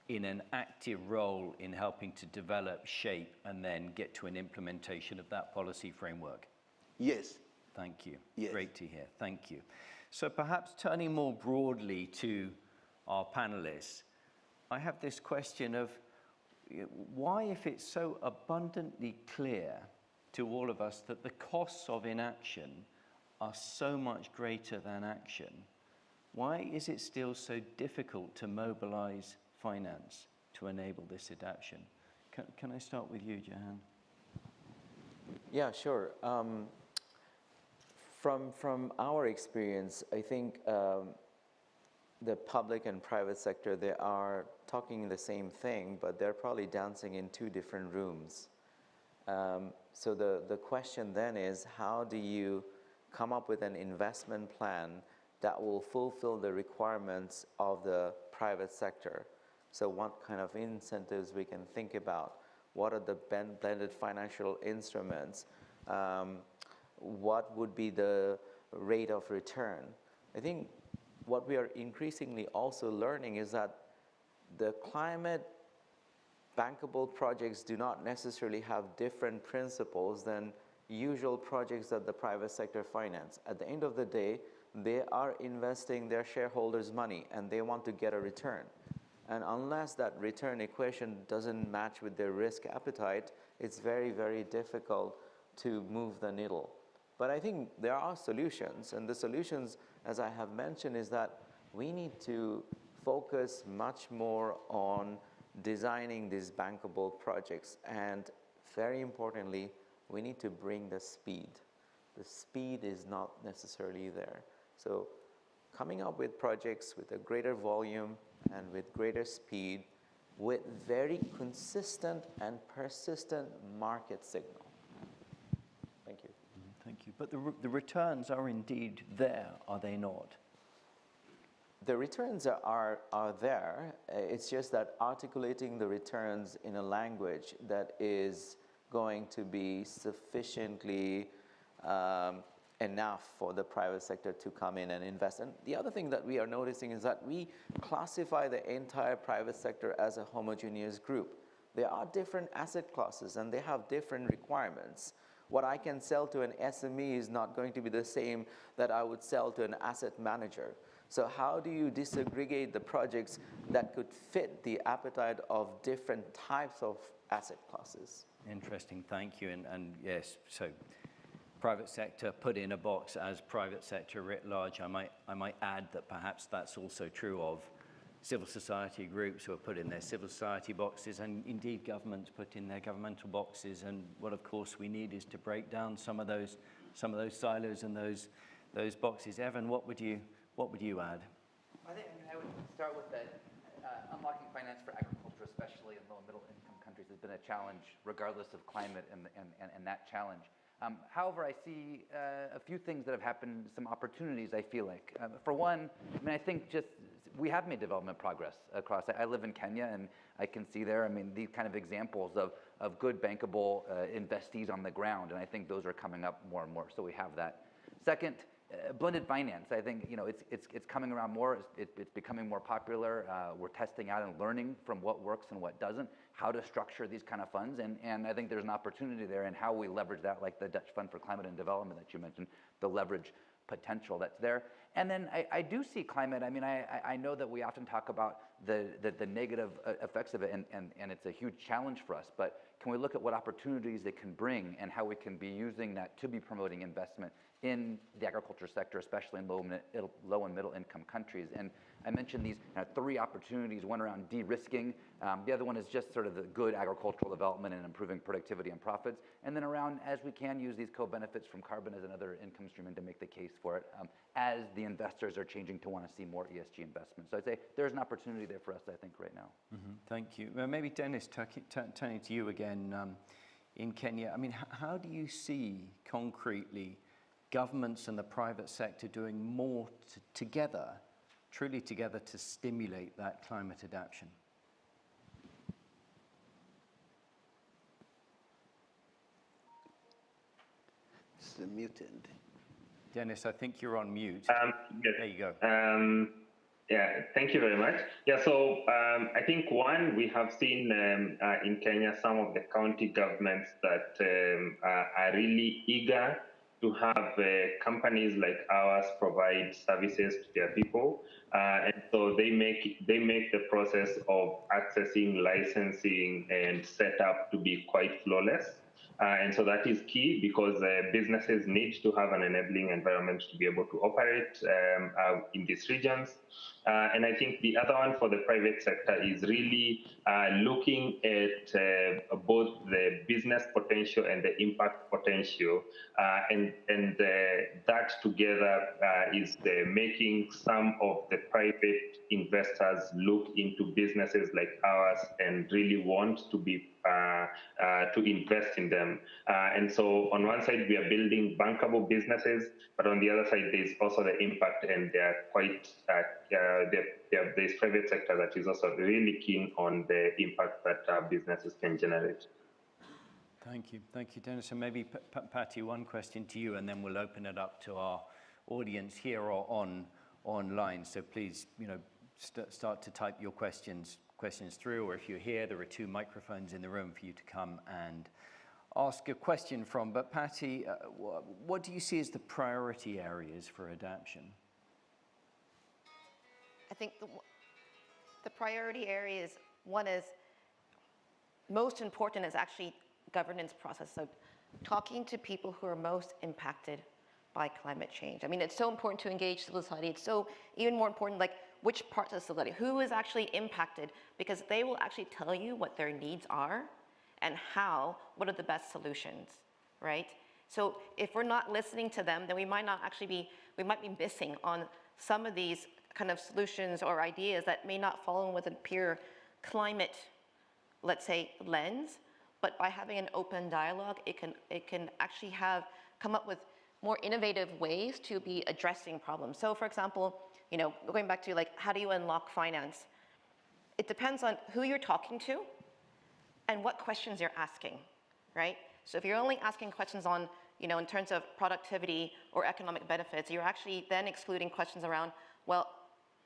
Speaker 1: in an active role in helping to develop, shape, and then get to an implementation of that policy framework.
Speaker 7: Yes.
Speaker 1: Thank you.
Speaker 7: Yes.
Speaker 1: Great to hear. Thank you. So perhaps turning more broadly to our panelists, I have this question of why, if it's so abundantly clear to all of us that the costs of inaction are so much greater than action, why is it still so difficult to mobilize finance to enable this adaptation? Can I start with you, Jahan?
Speaker 2: Yeah, sure. From our experience, I think the public and private sector, they are talking the same thing, but they're probably dancing in two different rooms. So the question then is, how do you come up with an investment plan that will fulfill the requirements of the private sector? So what kind of incentives we can think about? What are the blended financial instruments? What would be the rate of return? I think what we are increasingly also learning is that the climate bankable projects do not necessarily have different principles than usual projects that the private sector finance. At the end of the day, they are investing their shareholders' money and they want to get a return. And unless that return equation doesn't match with their risk appetite, it's very, very difficult to move the needle. But I think there are solutions, and the solutions, as I have mentioned, is that we need to focus much more on designing these bankable projects. And very importantly, we need to bring the speed. The speed is not necessarily there. So coming up with projects with a greater volume and with greater speed, with very consistent and persistent market signal. Thank you.
Speaker 1: Thank you. But the returns are indeed there, are they not?
Speaker 2: The returns are there. It's just that articulating the returns in a language that is going to be sufficiently enough for the private sector to come in and invest. And the other thing that we are noticing is that we classify the entire private sector as a homogeneous group. There are different asset classes and they have different requirements. What I can sell to an SME is not going to be the same that I would sell to an asset manager. So how do you disaggregate the projects that could fit the appetite of different types of asset classes?
Speaker 1: Interesting, thank you. And yes, so private sector put in a box as private sector writ large. I might add that perhaps that's also true of civil society groups who are put in their civil society boxes, and indeed governments put in their governmental boxes. And what of course we need is to break down some of those silos and those boxes. Evan, what would you add?
Speaker 3: I think I would start with that unlocking finance for agriculture, especially in low and middle income countries, has been a challenge regardless of climate and that challenge. However, I see a few things that have happened, some opportunities, I feel like. For one, I mean, I think just we have made development progress across. I live in Kenya, and I can see there, I mean, these kind of examples of good bankable investees on the ground, and I think those are coming up more and more, so we have that. Second, blended finance. I think, you know, it's coming around more. It's becoming more popular. We're testing out and learning from what works and what doesn't, how to structure these kind of funds, and I think there's an opportunity there in how we leverage that, like the Dutch Fund for Climate and Development that you mentioned, the leverage potential that's there. And then I do see climate. I mean, I know that we often talk about the negative effects of it, and it's a huge challenge for us, but can we look at what opportunities it can bring and how we can be using that to be promoting investment in the agriculture sector, especially in low and middle income countries? And I mentioned these three opportunities, one around de-risking, the other one is just sort of the good agricultural development and improving productivity and profits, and then around as we can use these co-benefits from carbon as another income stream and to make the case for it as the investors are changing to want to see more ESG investment. So I'd say there's an opportunity there for us, I think, right now.
Speaker 1: Mm-hmm. Thank you. Well, maybe Dennis, turning to you again in Kenya. I mean, how do you see concretely governments and the private sector doing more together, truly together, to stimulate that climate adaptation?
Speaker 7: It's muted.
Speaker 1: Dennis, I think you're on mute.
Speaker 6: Yes.
Speaker 1: There you go.
Speaker 6: Yeah, thank you very much. Yeah, so I think one, we have seen in Kenya some of the county governments that are really eager to have companies like ours provide services to their people, and so they make the process of accessing, licensing, and setup to be quite flawless. And so that is key because businesses need to have an enabling environment to be able to operate in these regions. And I think the other one for the private sector is really looking at both the business potential and the impact potential. And that together is making some of the private investors look into businesses like ours and really want to be to invest in them. And so on one side, we are building bankable businesses, but on the other side, there's also the impact, and they're quite, there's private sector that is also really keen on the impact that businesses can generate.
Speaker 1: Thank you, Dennis. And maybe, Patty, one question to you, and then we'll open it up to our audience here or online. So please, start to type your questions through, or if you're here, there are 2 microphones in the room for you to come and ask a question from. But Patty, what do you see as the priority areas for adaption?
Speaker 4: I think the priority areas, one is most important is actually governance process. So talking to people who are most impacted by climate change. I mean, it's so important to engage civil society. It's so even more important, like which parts of society, who is actually impacted, because they will actually tell you what their needs are and what are the best solutions, right? So if we're not listening to them, then we might be missing on some of these kind of solutions or ideas that may not fall in with a pure climate, let's say, lens, but by having an open dialogue, it can actually come up with more innovative ways to be addressing problems. So for example, going back to like, how do you unlock finance? It depends on who you're talking to and what questions you're asking, right? So if you're only asking questions on, in terms of productivity or economic benefits, you're actually then excluding questions around, well,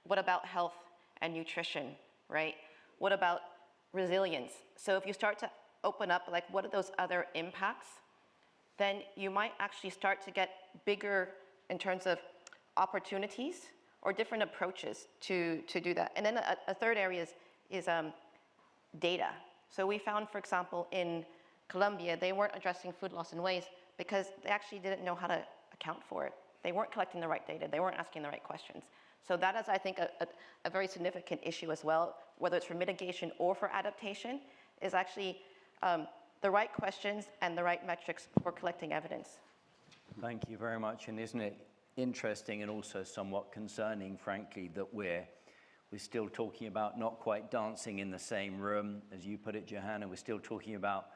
Speaker 4: what about health and nutrition, right? What about resilience? So if you start to open up, like, what are those other impacts? Then you might actually start to get bigger in terms of opportunities or different approaches to do that. And then a third area is data. So we found, for example, in Colombia, they weren't addressing food loss and waste because they actually didn't know how to account for it. They weren't collecting the right data. They weren't asking the right questions. So that is, I think, a very significant issue as well, whether it's for mitigation or for adaptation, is actually the right questions and the right metrics for collecting evidence.
Speaker 1: Thank you very much. And isn't it interesting and also somewhat concerning, frankly, that we're still talking about not quite dancing in the same room, as you put it, Johanna. We're still talking about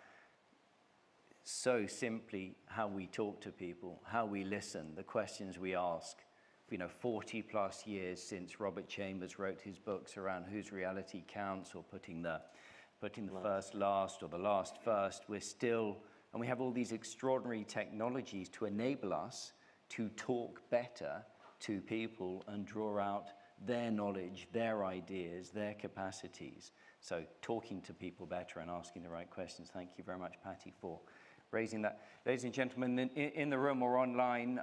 Speaker 1: so simply how we talk to people, how we listen, the questions we ask. 40 plus years since Robert Chambers wrote his books around whose reality counts, or putting the first last or the last first, we're still, and we have all these extraordinary technologies to enable us to talk better to people and draw out their knowledge, their ideas, their capacities. So talking to people better and asking the right questions. Thank you very much, Patty, for raising that. Ladies and gentlemen, in the room or online,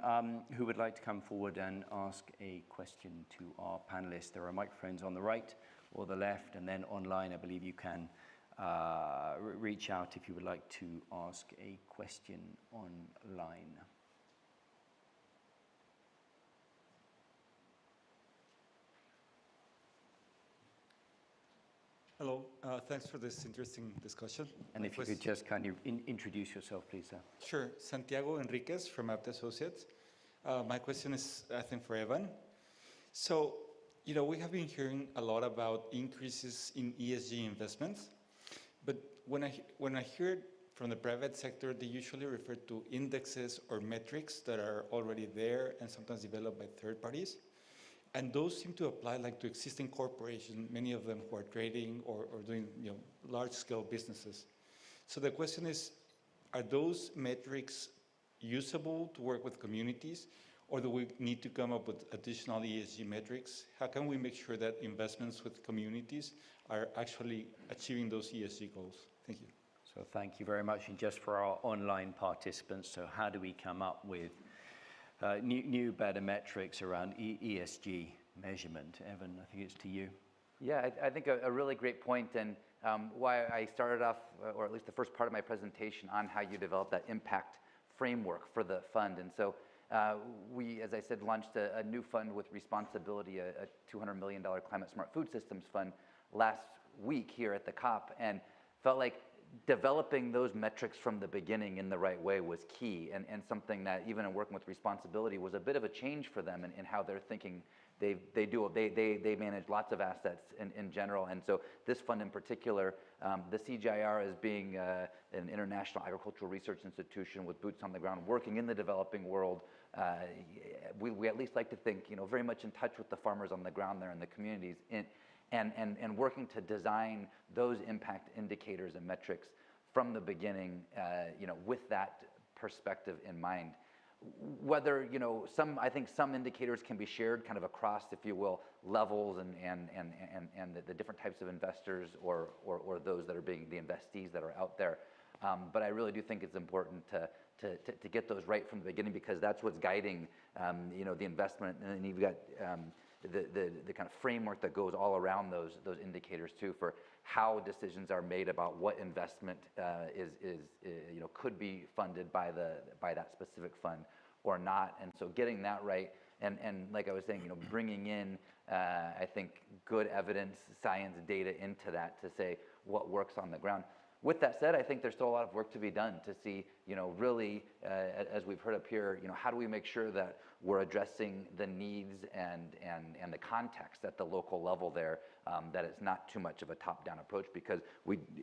Speaker 1: who would like to come forward and ask a question to our panelists? There are microphones on the right or the left, and then online, I believe you can reach out if you would like to ask a question online.
Speaker 8: Hello, thanks for this interesting discussion.
Speaker 1: And if you could just kind of introduce yourself, please, sir.
Speaker 8: Sure, Santiago Enriquez from Abt Associates. My question is, I think, for Evan. So, we have been hearing a lot about increases in ESG investments, but when I hear it from the private sector, they usually refer to indexes or metrics that are already there and sometimes developed by third parties. And those seem to apply to existing corporations, many of them who are trading or doing large-scale businesses. So the question is, are those metrics usable to work with communities, or do we need to come up with additional ESG metrics? How can we make sure that investments with communities are actually achieving those ESG goals? Thank you.
Speaker 1: So thank you very much. And just for our online participants, so how do we come up with new, better metrics around ESG measurement? Evan, I think it's to you.
Speaker 3: Yeah, I think a really great point, and why I started off, or at least the first part of my presentation, on how you develop that impact framework for the fund. And so we, as I said, launched a new fund with responsibility, a $200 million Climate Smart Food Systems Fund last week here at the COP, and felt like
Speaker 9: developing those metrics from the beginning in the right way was key, and something that even in working with responsibility was a bit of a change for them in how they're thinking. They manage lots of assets in general, and so this fund in particular, the CGIAR as being an international agricultural research institution with boots on the ground, working in the developing world, we at least like to think, very much in touch with the farmers on the ground there in the communities, and working to design those impact indicators and metrics from the beginning, with that perspective in mind. Whether, I think some indicators can be shared kind of across, if you will, levels and the different types of investors or those that are being the investees that are out there. But I really do think it's important to get those right from the beginning, because that's what's guiding, the investment. And you've got the kind of framework that goes all around those indicators too, for how decisions are made about what investment could be funded by that specific fund or not. And so getting that right, and like I was saying, bringing in I think good evidence, science, data into that to say what works on the ground. With that said, I think there's still a lot of work to be done to see, really, as we've heard up here, how do we make sure that we're addressing the needs and the context at the local level there, that it's not too much of a top-down approach, because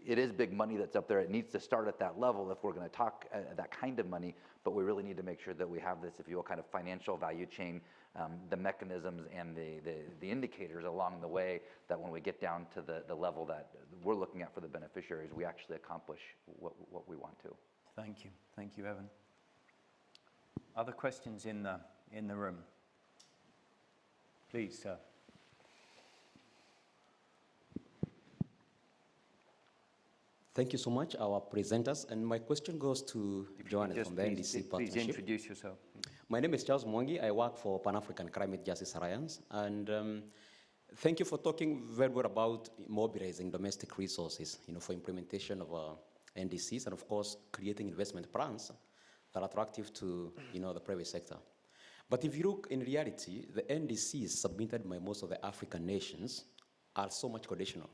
Speaker 9: it is big money that's up there. It needs to start at that level if we're going to talk that kind of money, but we really need to make sure that we have this, if you will, kind of financial value chain, the mechanisms and the indicators along the way, that when we get down to the level that we're looking at for the beneficiaries, we actually accomplish what we want to.
Speaker 1: Thank you, Evan. Other questions in the room? Please, sir.
Speaker 10: Thank you so much, our presenters. And my question goes to Johannes from the NDC Partnership.
Speaker 1: Please introduce yourself.
Speaker 10: My name is Charles Mwangi. I work for Pan-African Climate Justice Alliance. And thank you for talking very well about mobilizing domestic resources, for implementation of NDCs, and of course, creating investment plans that are attractive to, the private sector. But if you look in reality, the NDCs submitted by most of the African nations are so much conditional,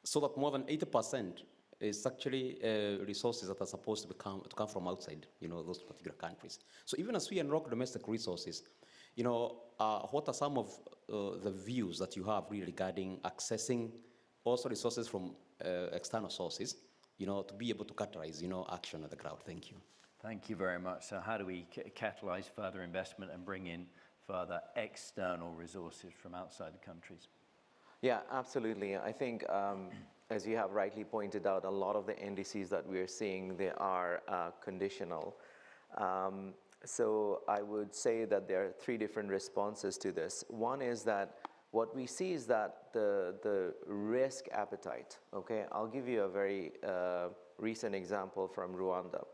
Speaker 10: so that more than 80% is actually resources that are supposed to come from outside, those particular countries. So even as we unlock domestic resources, what are some of the views that you have really regarding accessing also resources from external sources, to be able to catalyze, action at the ground? Thank you.
Speaker 1: Thank you very much. So how do we catalyze further investment and bring in further external resources from outside the countries?
Speaker 2: Yeah, absolutely. I think, as you have rightly pointed out, a lot of the NDCs that we are seeing, they are conditional. So I would say that there are three different responses to this. One is that what we see is that the risk appetite, okay? I'll give you a very recent example from Rwanda.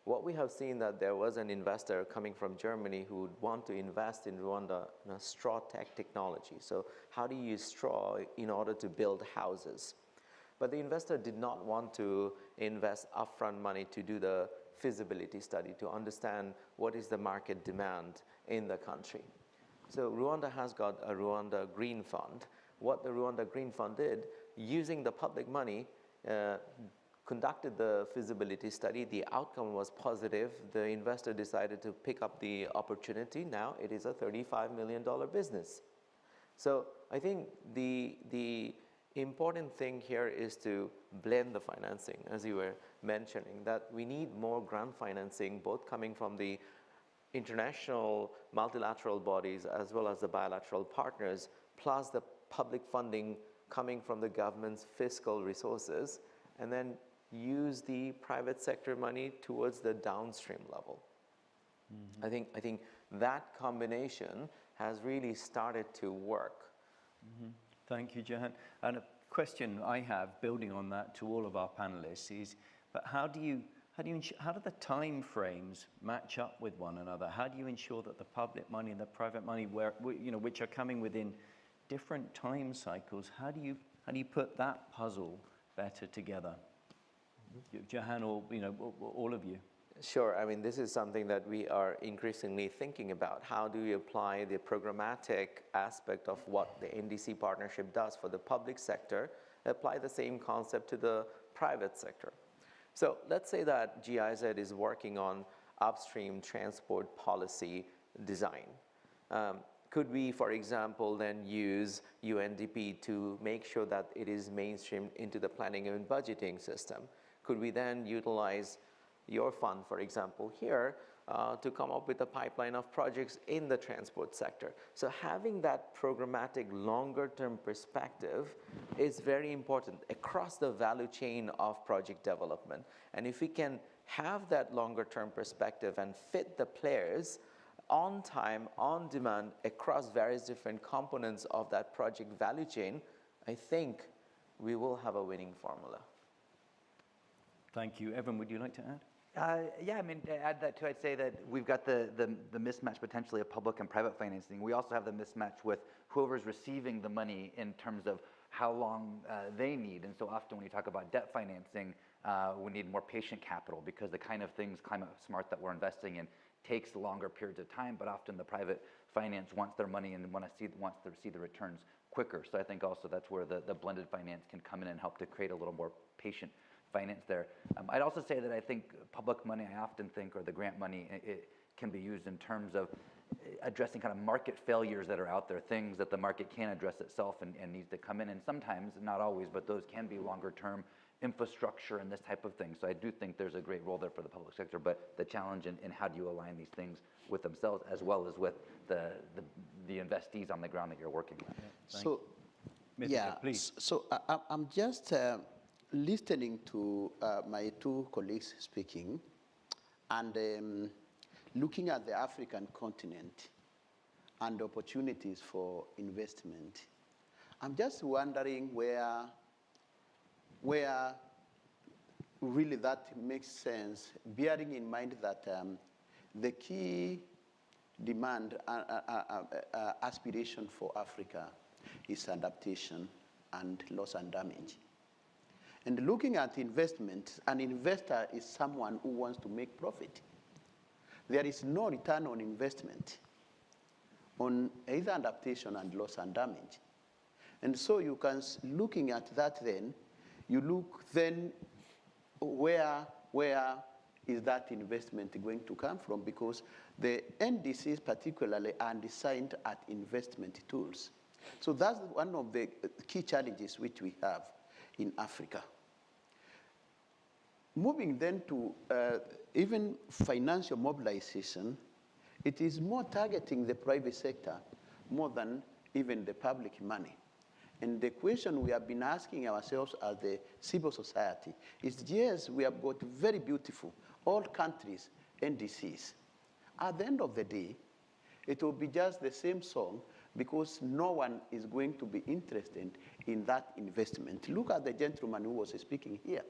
Speaker 2: What we have seen that there was an investor coming from Germany who would want to invest in Rwanda in a straw tech technology. So how do you use straw in order to build houses? But the investor did not want to invest upfront money to do the feasibility study, to understand what is the market demand in the country. So Rwanda has got a Rwanda Green Fund. What the Rwanda Green Fund did, using the public money, conducted the feasibility study. The outcome was positive. The investor decided to pick up the opportunity. Now it is a $35 million business. So I think the important thing here is to blend the financing, as you were mentioning, that we need more grant financing, both coming from the international multilateral bodies as well as the bilateral partners, plus the public funding coming from the government's fiscal resources, and then use the private sector money towards the downstream level. Mm-hmm. I think that combination has really started to work.
Speaker 1: Mm-hmm. Thank you, Johan. And a question I have, building on that to all of our panelists, is, but how do the time frames match up with one another? How do you ensure that the public money and the private money, which are coming within different time cycles, how do you put that puzzle better together? Johan, or all of you.
Speaker 2: Sure. I mean, this is something that we are increasingly thinking about. How do we apply the programmatic aspect of what the NDC partnership does for the public sector, apply the same concept to the private sector? So let's say that GIZ is working on upstream transport policy design. Could we, for example, then use UNDP to make sure that it is mainstreamed into the planning and budgeting system? Could we then utilize your fund, for example, here to come up with a pipeline of projects in the transport sector? So having that programmatic longer-term perspective is very important across the value chain of project development. And if we can have that longer-term perspective and fit the players on time, on demand, across various different components of that project value chain, I think we will have a winning formula.
Speaker 1: Thank you. Evan, would you like to add?
Speaker 9: Yeah, I mean, to add that too, I'd say that we've got the mismatch potentially of public and private financing. We also have the mismatch with whoever's receiving the money in terms of how long they need. And so often when you talk about debt financing, we need more patient capital because the kind of things climate smart that we're investing in takes longer periods of time, but often the private finance wants their money and wants to see the returns quicker. So I think also that's where the blended finance can come in and help to create a little more patient finance there. I'd also say that I think public money, I often think, or the grant money, it can be used in terms of addressing kind of market failures that are out there, things that the market can't address itself and needs to come in. And sometimes, not always, but those can be longer term infrastructure and this type of thing. So I do think there's a great role there for the public sector, but the challenge in how do you align these things with themselves as well as with the investees on the ground that you're working with.
Speaker 7: So, yeah,
Speaker 1: please.
Speaker 7: So I'm just listening to my two colleagues speaking and looking at the African continent and opportunities for investment. I'm just wondering where really that makes sense, bearing in mind that the key demand aspiration for Africa is adaptation and loss and damage. And looking at investment, an investor is someone who wants to make profit. There is no return on investment on either adaptation and loss and damage. And so you can, looking at that then, you look then where is that investment going to come from? Because the NDCs particularly are designed at investment tools. So that's one of the key challenges which we have in Africa. Moving then to even financial mobilization, it is more targeting the private sector more than even the public money. And the question we have been asking ourselves as the civil society is, yes, we have got very beautiful, all countries, NDCs. At the end of the day, it will be just the same song because no one is going to be interested in that investment. Look at the gentleman who was speaking here.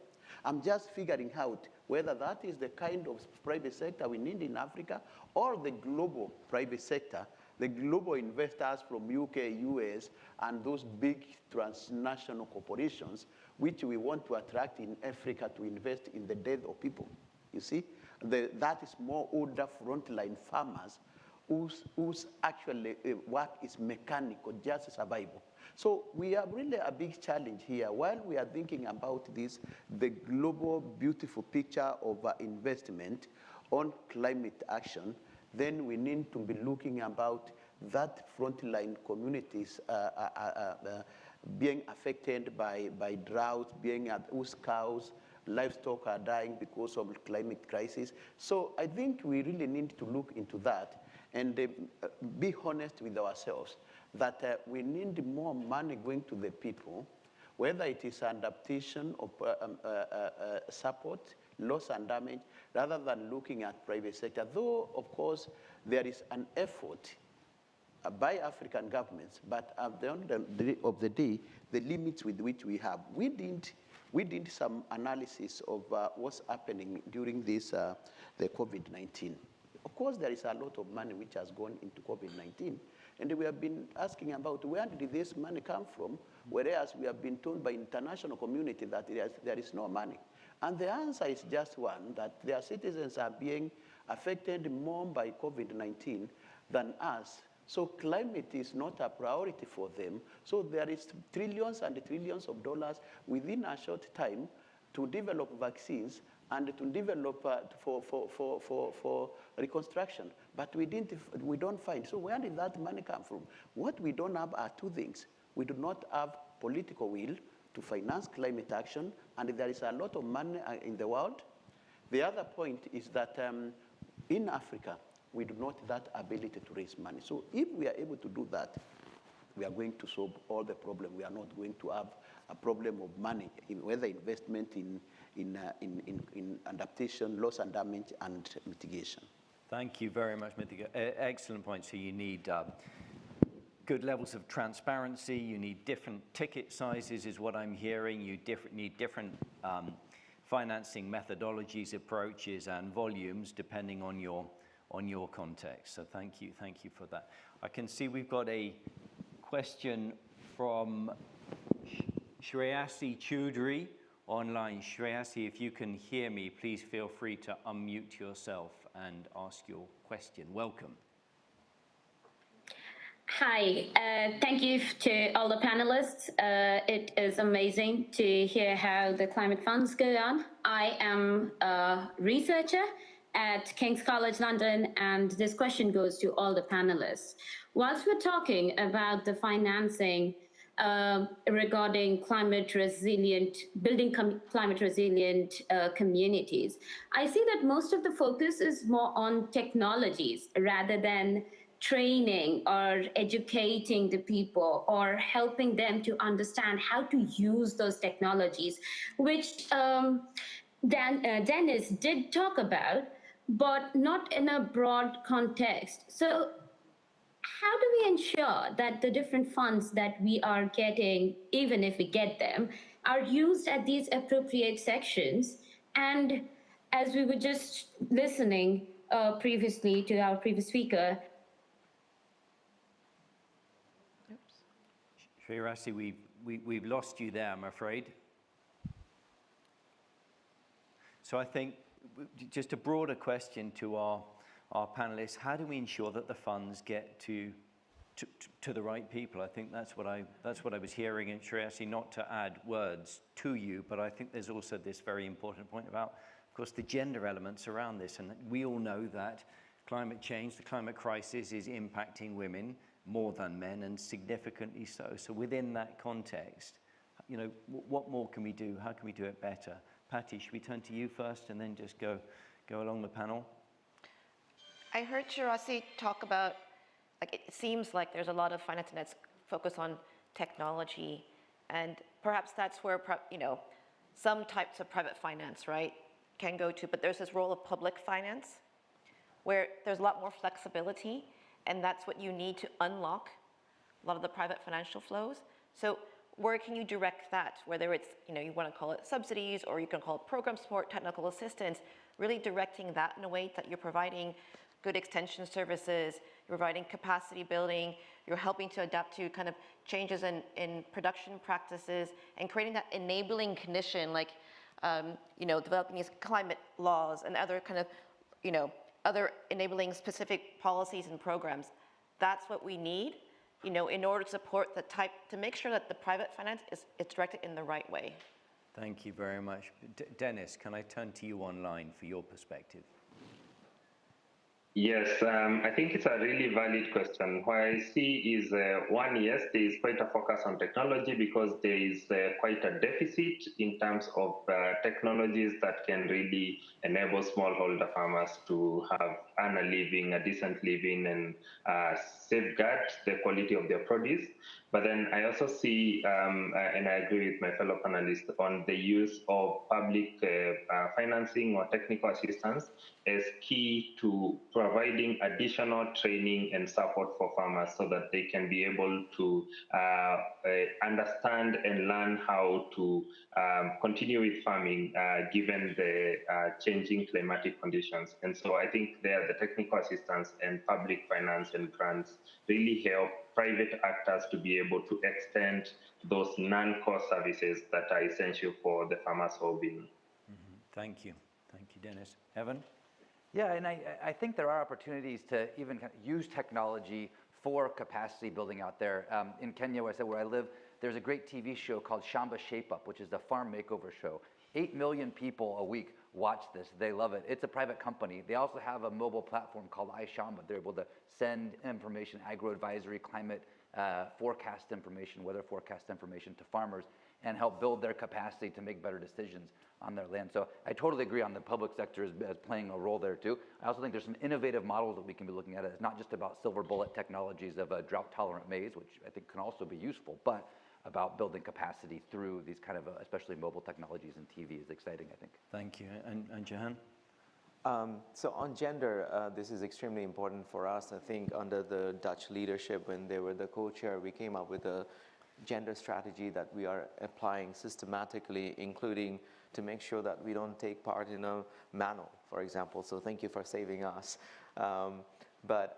Speaker 7: I'm just figuring out whether that is the kind of private sector we need in Africa or the global private sector, the global investors from UK, US, and those big transnational corporations, which we want to attract in Africa to invest in the death of people. You see, that is more older frontline farmers whose actually work is mechanical, just survival. So we have really a big challenge here. While we are thinking about this, the global beautiful picture of investment on climate action, then we need to be looking about that frontline communities being affected by drought, whose cows, livestock are dying because of climate crisis. So I think we really need to look into that and be honest with ourselves that we need more money going to the people, whether it is adaptation or support, loss and damage, rather than looking at private sector. Though, of course, there is an effort by African governments, but at the end of the day, the limits with which we have. We did some analysis of what's happening during this, the COVID-19. Of course, there is a lot of money which has gone into COVID-19, and we have been asking about where did this money come from, whereas we have been told by international community that there is no money. And the answer is just one, that their citizens are being affected more by COVID-19 than us. So climate is not a priority for them. So there is trillions and trillions of dollars within a short time to develop vaccines, and to develop for reconstruction. But we don't find. So where did that money come from? What we don't have are two things. We do not have political will to finance climate action, and there is a lot of money in the world. The other point is that in Africa, we do not have that ability to raise money. So if we are able to do that, we are going to solve all the problem. We are not going to have a problem of money, whether investment in adaptation, loss and damage, and mitigation.
Speaker 1: Thank you very much, Mithika. Excellent point. So you need good levels of transparency. You need different ticket sizes, is what I'm hearing. You need different financing methodologies, approaches, and volumes depending on your context. So thank you for that. I can see we've got a question from Shreyasi Choudhury online. Shreyasi, if you can hear me, please feel free to unmute yourself and ask your question. Welcome.
Speaker 11: Hi, thank you to all the panelists. It is amazing to hear how the climate funds go on. I am a researcher at King's College London, and this question goes to all the panelists. Whilst we're talking about the financing regarding climate resilient, building climate resilient communities, I see that most of the focus is more on technologies rather than training or educating the people or helping them to understand how to use those technologies, which Dennis did talk about, but not in a broad context. So how do we ensure that the different funds that we are getting, even if we get them, are used at these appropriate sections? And as we were just listening previously to our previous speaker,
Speaker 1: Shreyasi, we've lost you there, I'm afraid. So I think just a broader question to our panelists: how do we ensure that the funds get to the right people? I think that's what I was hearing in Shreyasi, not to add words to you, but I think there's also this very important point about, of course, the gender elements around this. And we all know that climate change, the climate crisis, is impacting women more than men, and significantly so. So within that context, you know, what more can we do? How can we do it better? Patty, should we turn to you first and then just go along the panel?
Speaker 4: I heard Shreyasi talk about, like, it seems like there's a lot of financing that's focused on technology, and perhaps that's where, you know, some types of private finance, right, can go to, but there's this role of public finance where there's a lot more flexibility, and that's what you need to unlock a lot of the private financial flows. So where can you direct that, whether it's, you know, you want to call it subsidies, or you can call it program support, technical assistance, really directing that in a way that you're providing good extension services, you're providing capacity building, you're helping to adapt to kind of changes in production practices, and creating that enabling condition, like, you know, developing these climate laws and other kind of, you know, other enabling specific policies and programs. That's what we need, you know, in order to support the type, to make sure that the private finance is directed in the right way.
Speaker 1: Thank you very much. Dennis, can I turn to you online for your perspective?
Speaker 6: Yes, I think it's a really valid question. What I see is, one, yes, there is quite a focus on technology because there is quite a deficit in terms of technologies that can really enable smallholder farmers to earn a living, a decent living, and safeguard the quality of their produce. But then I also see, and I agree with my fellow panelists, on the use of public financing or technical assistance as key to providing additional training and support for farmers so that they can be able to understand and learn how to continue with farming given the changing climatic conditions. And so I think there the technical assistance and public finance and grants really help private actors to be able to extend those non-core services that are essential for the farmer's well-being.
Speaker 1: Mm-hmm. Thank you, Dennis. Evan?
Speaker 9: Yeah, and I think there are opportunities to even use technology for capacity building out there. In Kenya, where I live, there's a great TV show called Shamba Shape Up, which is the farm makeover show. 8 million people a week watch this. They love it. It's a private company. They also have a mobile platform called iShama. They're able to send information, agro-advisory, climate forecast information, weather forecast information to farmers and help build their capacity to make better decisions on their land. So I totally agree on the public sector as playing a role there too. I also think there's some innovative models that we can be looking at. It's not just about silver bullet technologies of a drought-tolerant maize, which I think can also be useful, but about building capacity through these kind of, especially mobile technologies, and TV is exciting, I think.
Speaker 1: Thank you. And Johan?
Speaker 2: So on gender, this is extremely important for us. I think under the Dutch leadership, when they were the co-chair, we came up with a gender strategy that we are applying systematically, including to make sure that we don't take part in a manual, for example. So thank you for saving us. But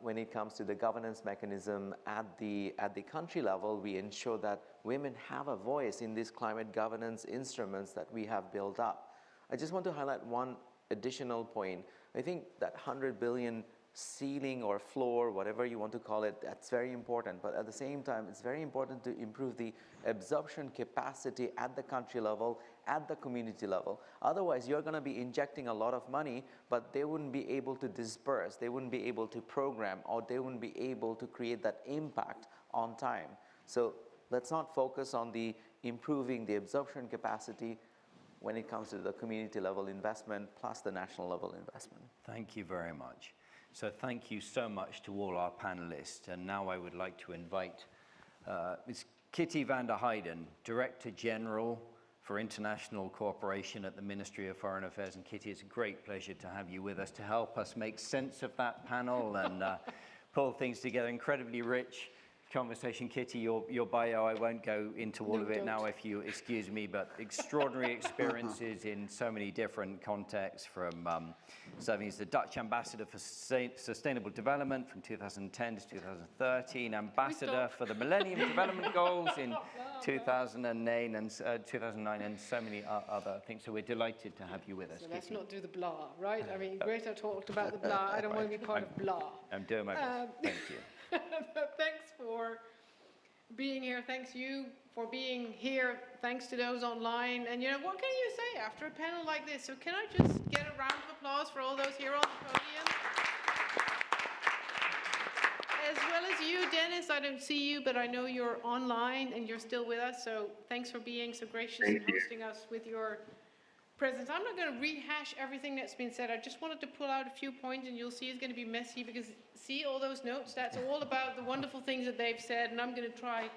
Speaker 2: when it comes to the governance mechanism at the country level, we ensure that women have a voice in these climate governance instruments that we have built up. I just want to highlight one additional point. I think that 100 billion ceiling or floor, whatever you want to call it, that's very important. But at the same time, it's very important to improve the absorption capacity at the country level, at the community level. Otherwise, you're going to be injecting a lot of money, but they wouldn't be able to disperse, they wouldn't be able to program, or they wouldn't be able to create that impact on time. So let's not focus on the improving the absorption capacity when it comes to the community level investment plus the national level investment.
Speaker 1: Thank you very much. So thank you so much to all our panelists. And now I would like to invite Ms. Kitty van der Heijden, Director General for International Cooperation at the Ministry of Foreign Affairs. And Kitty, it's a great pleasure to have you with us to help us make sense of that panel and pull things together. Incredibly rich conversation. Kitty, your bio, I won't go into all of it now if you excuse me, but extraordinary experiences in so many different contexts, from serving as the Dutch Ambassador for Sustainable Development from 2010 to 2013, Ambassador for the Millennium Development Goals in 2009 and so many other things. So we're delighted to have you with us,
Speaker 12: So let's
Speaker 1: Kitty.
Speaker 12: not do the blah, right? I mean, Greta talked about the blah. I don't want to be part of blah.
Speaker 1: I'm doing my best. Thank you.
Speaker 12: Thanks for being here. Thanks you for being here. Thanks to those online. And you know, what can you say after a panel like this? So can I just get a round of applause for all those here on the podium? As well as you, Dennis. I don't see you, but I know you're online and you're still with us. So thanks for being so gracious and hosting us with your presence. I'm not going to rehash everything that's been said. I just wanted to pull out a few points, and you'll see it's going to be messy because see all those notes? That's all about the wonderful things that they've said, and I'm going to try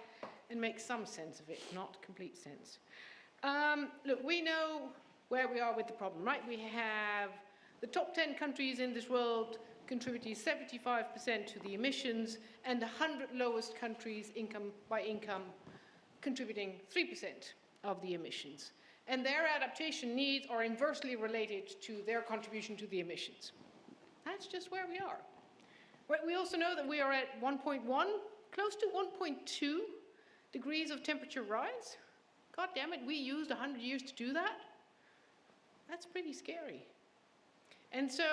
Speaker 12: and make some sense of it, not complete sense. Look, we know where we are with the problem, right? We have the top 10 countries in this world contributing 75% to the emissions, and the 100 lowest countries by income contributing 3% of the emissions. And their adaptation needs are inversely related to their contribution to the emissions. That's just where we are. Right, we also know that we are at 1.1, close to 1.2 degrees of temperature rise. God damn it, we used 100 years to do that? That's pretty scary. And so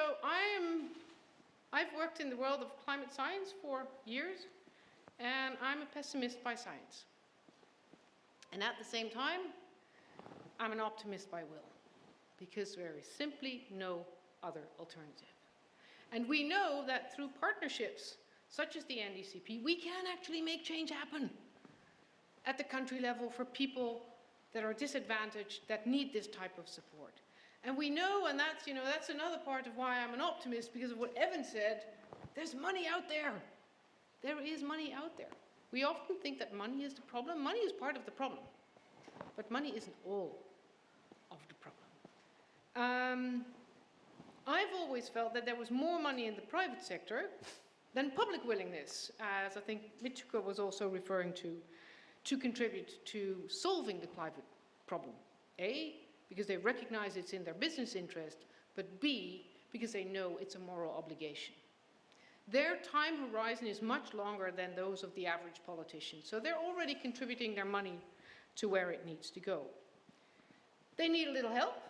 Speaker 12: I've worked in the world of climate science for years, and I'm a pessimist by science. And at the same time, I'm an optimist by will, because there is simply no other alternative. And we know that through partnerships, such as the NDCP, we can actually make change happen at the country level for people that are disadvantaged, that need this type of support. And we know, and that's, you know, that's another part of why I'm an optimist, because of what Evan said, there's money out there. There is money out there. We often think that money is the problem. Money is part of the problem, but money isn't all of the problem. I've always felt that there was more money in the private sector than public willingness, as I think Mitsuko was also referring to contribute to solving the climate problem. A, because they recognize it's in their business interest, but B, because they know it's a moral obligation. Their time horizon is much longer than those of the average politician, so they're already contributing their money to where it needs to go. They need a little help.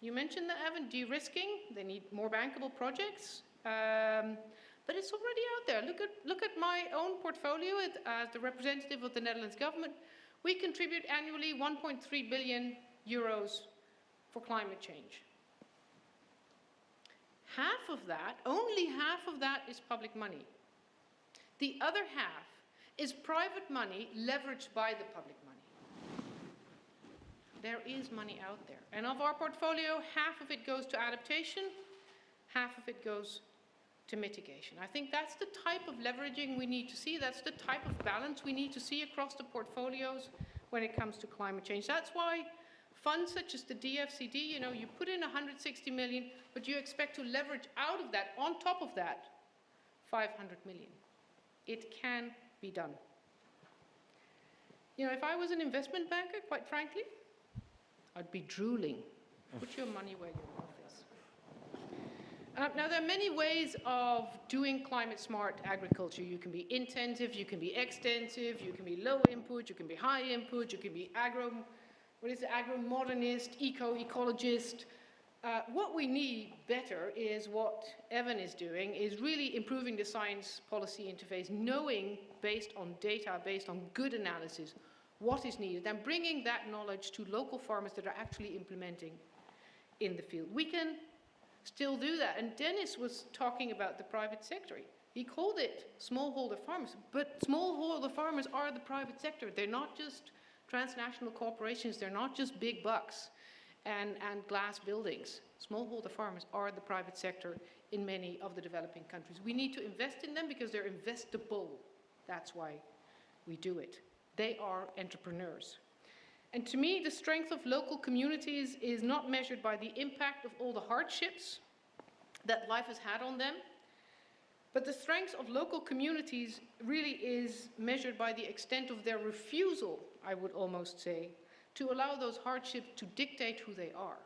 Speaker 12: You mentioned that, Evan, de-risking. They need more bankable projects. But it's already out there. Look at my own portfolio as the representative of the Netherlands government. We contribute annually 1.3 billion euros for climate change. Half of that, only half of that is public money. The other half is private money leveraged by the public money. There is money out there. And of our portfolio, half of it goes to adaptation, half of it goes to mitigation. I think that's the type of leveraging we need to see. That's the type of balance we need to see across the portfolios when it comes to climate change. That's why funds such as the DFCD, you know, you put in 160 million, but you expect to leverage out of that, on top of that, 500 million. It can be done. You know, if I was an investment banker, quite frankly, I'd be drooling. Put your money where your mouth is. Now, there are many ways of doing climate smart agriculture. You can be intensive, you can be extensive, you can be low input, you can be high input, you can be agro-modernist, eco-ecologist. What we need better is what Evan is doing, is really improving the science policy interface, knowing based on data, based on good analysis, what is needed, and bringing that knowledge to local farmers that are actually implementing in the field. We can still do that. And Dennis was talking about the private sector. He called it smallholder farmers, but smallholder farmers are the private sector. They're not just transnational corporations, they're not just big bucks and glass buildings. Smallholder farmers are the private sector in many of the developing countries. We need to invest in them because they're investable. That's why we do it. They are entrepreneurs. And to me, the strength of local communities is not measured by the impact of all the hardships that life has had on them, but the strength of local communities really is measured by the extent of their refusal, I would almost say, to allow those hardships to dictate who they are.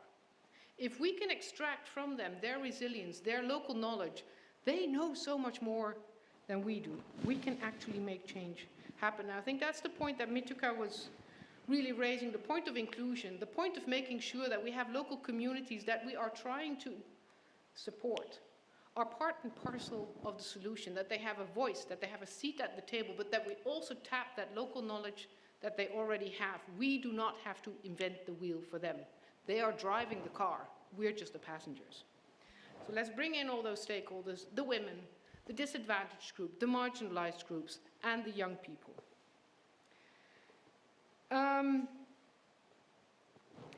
Speaker 12: If we can extract from them their resilience, their local knowledge, they know so much more than we do. We can actually make change happen. Now, I think that's the point that Mituka was really raising, the point of inclusion, the point of making sure that we have local communities that we are trying to support are part and parcel of the solution, that they have a voice, that they have a seat at the table, but that we also tap that local knowledge that they already have. We do not have to invent the wheel for them. They are driving the car. We're just the passengers. So let's bring in all those stakeholders, the women, the disadvantaged group, the marginalized groups, and the young people.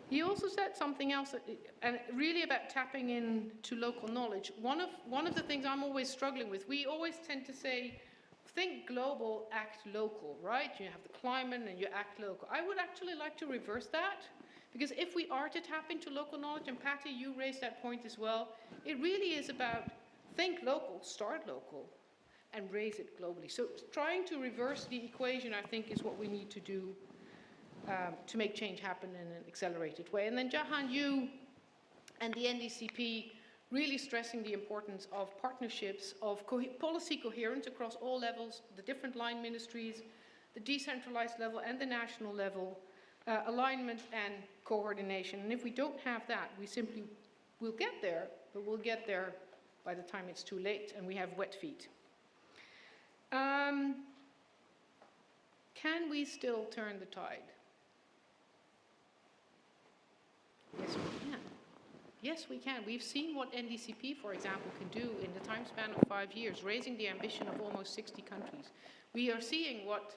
Speaker 12: He also said something else, and really about tapping into local knowledge. One of the things I'm always struggling with, we always tend to say, think global, act local, right? You have the climate and you act local. I would actually like to reverse that, because if we are to tap into local knowledge, and Patty, you raised that point as well, it really is about think local, start local, and raise it globally. So trying to reverse the equation, I think, is what we need to do to make change happen in an accelerated way. And then Jahan, you and the NDCP really stressing the importance of partnerships, of policy coherence across all levels, the different line ministries, the decentralized level and the national level, alignment and coordination. And if we don't have that, we simply will get there, but we'll get there by the time it's too late and we have wet feet. Can we still turn the tide? Yes, we can. Yes, we can. We've seen what NDCP, for example, can do in the time span of 5 years, raising the ambition of almost 60 countries. We are seeing what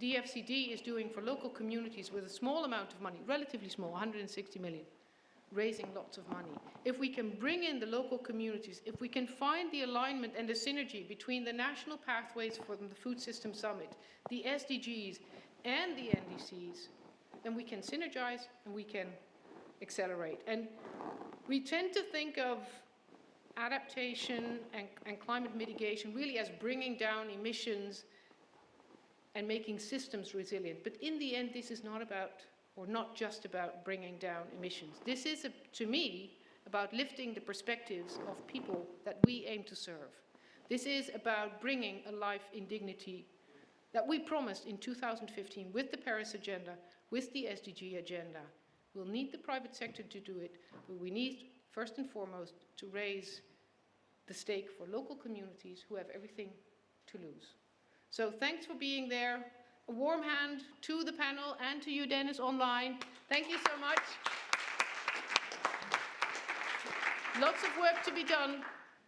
Speaker 12: DFCD is doing for local communities with a small amount of money, relatively small, 160 million, raising lots of money. If we can bring in the local communities, if we can find the alignment and the synergy between the national pathways for the Food System Summit, the SDGs, and the NDCs, then we can synergize and we can accelerate. And we tend to think of adaptation and climate mitigation really as bringing down emissions and making systems resilient. But in the end, this is not about, or not just about, bringing down emissions. This is, to me, about lifting the perspectives of people that we aim to serve. This is about bringing a life in dignity that we promised in 2015 with the Paris Agenda, with the SDG Agenda. We'll need the private sector to do it, but we need, first and foremost, to raise the stake for local communities who have everything to lose. So thanks for being there. A warm hand to the panel and to you, Dennis, online. Thank you so much. Lots of work to be done,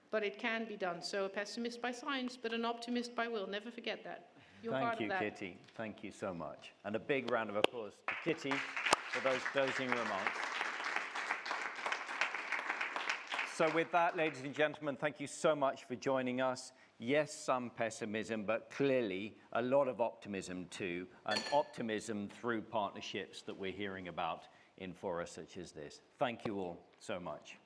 Speaker 12: but it can be done. So a pessimist by science, but an optimist by will. Never forget that. You're part of that.
Speaker 1: Thank you, Kitty. Thank you so much. And a big round of applause to Kitty for those closing remarks. So with that, ladies and gentlemen, thank you so much for joining us. Yes, some pessimism, but clearly a lot of optimism too, and optimism through partnerships that we're hearing about in forums such as this. Thank you all so much.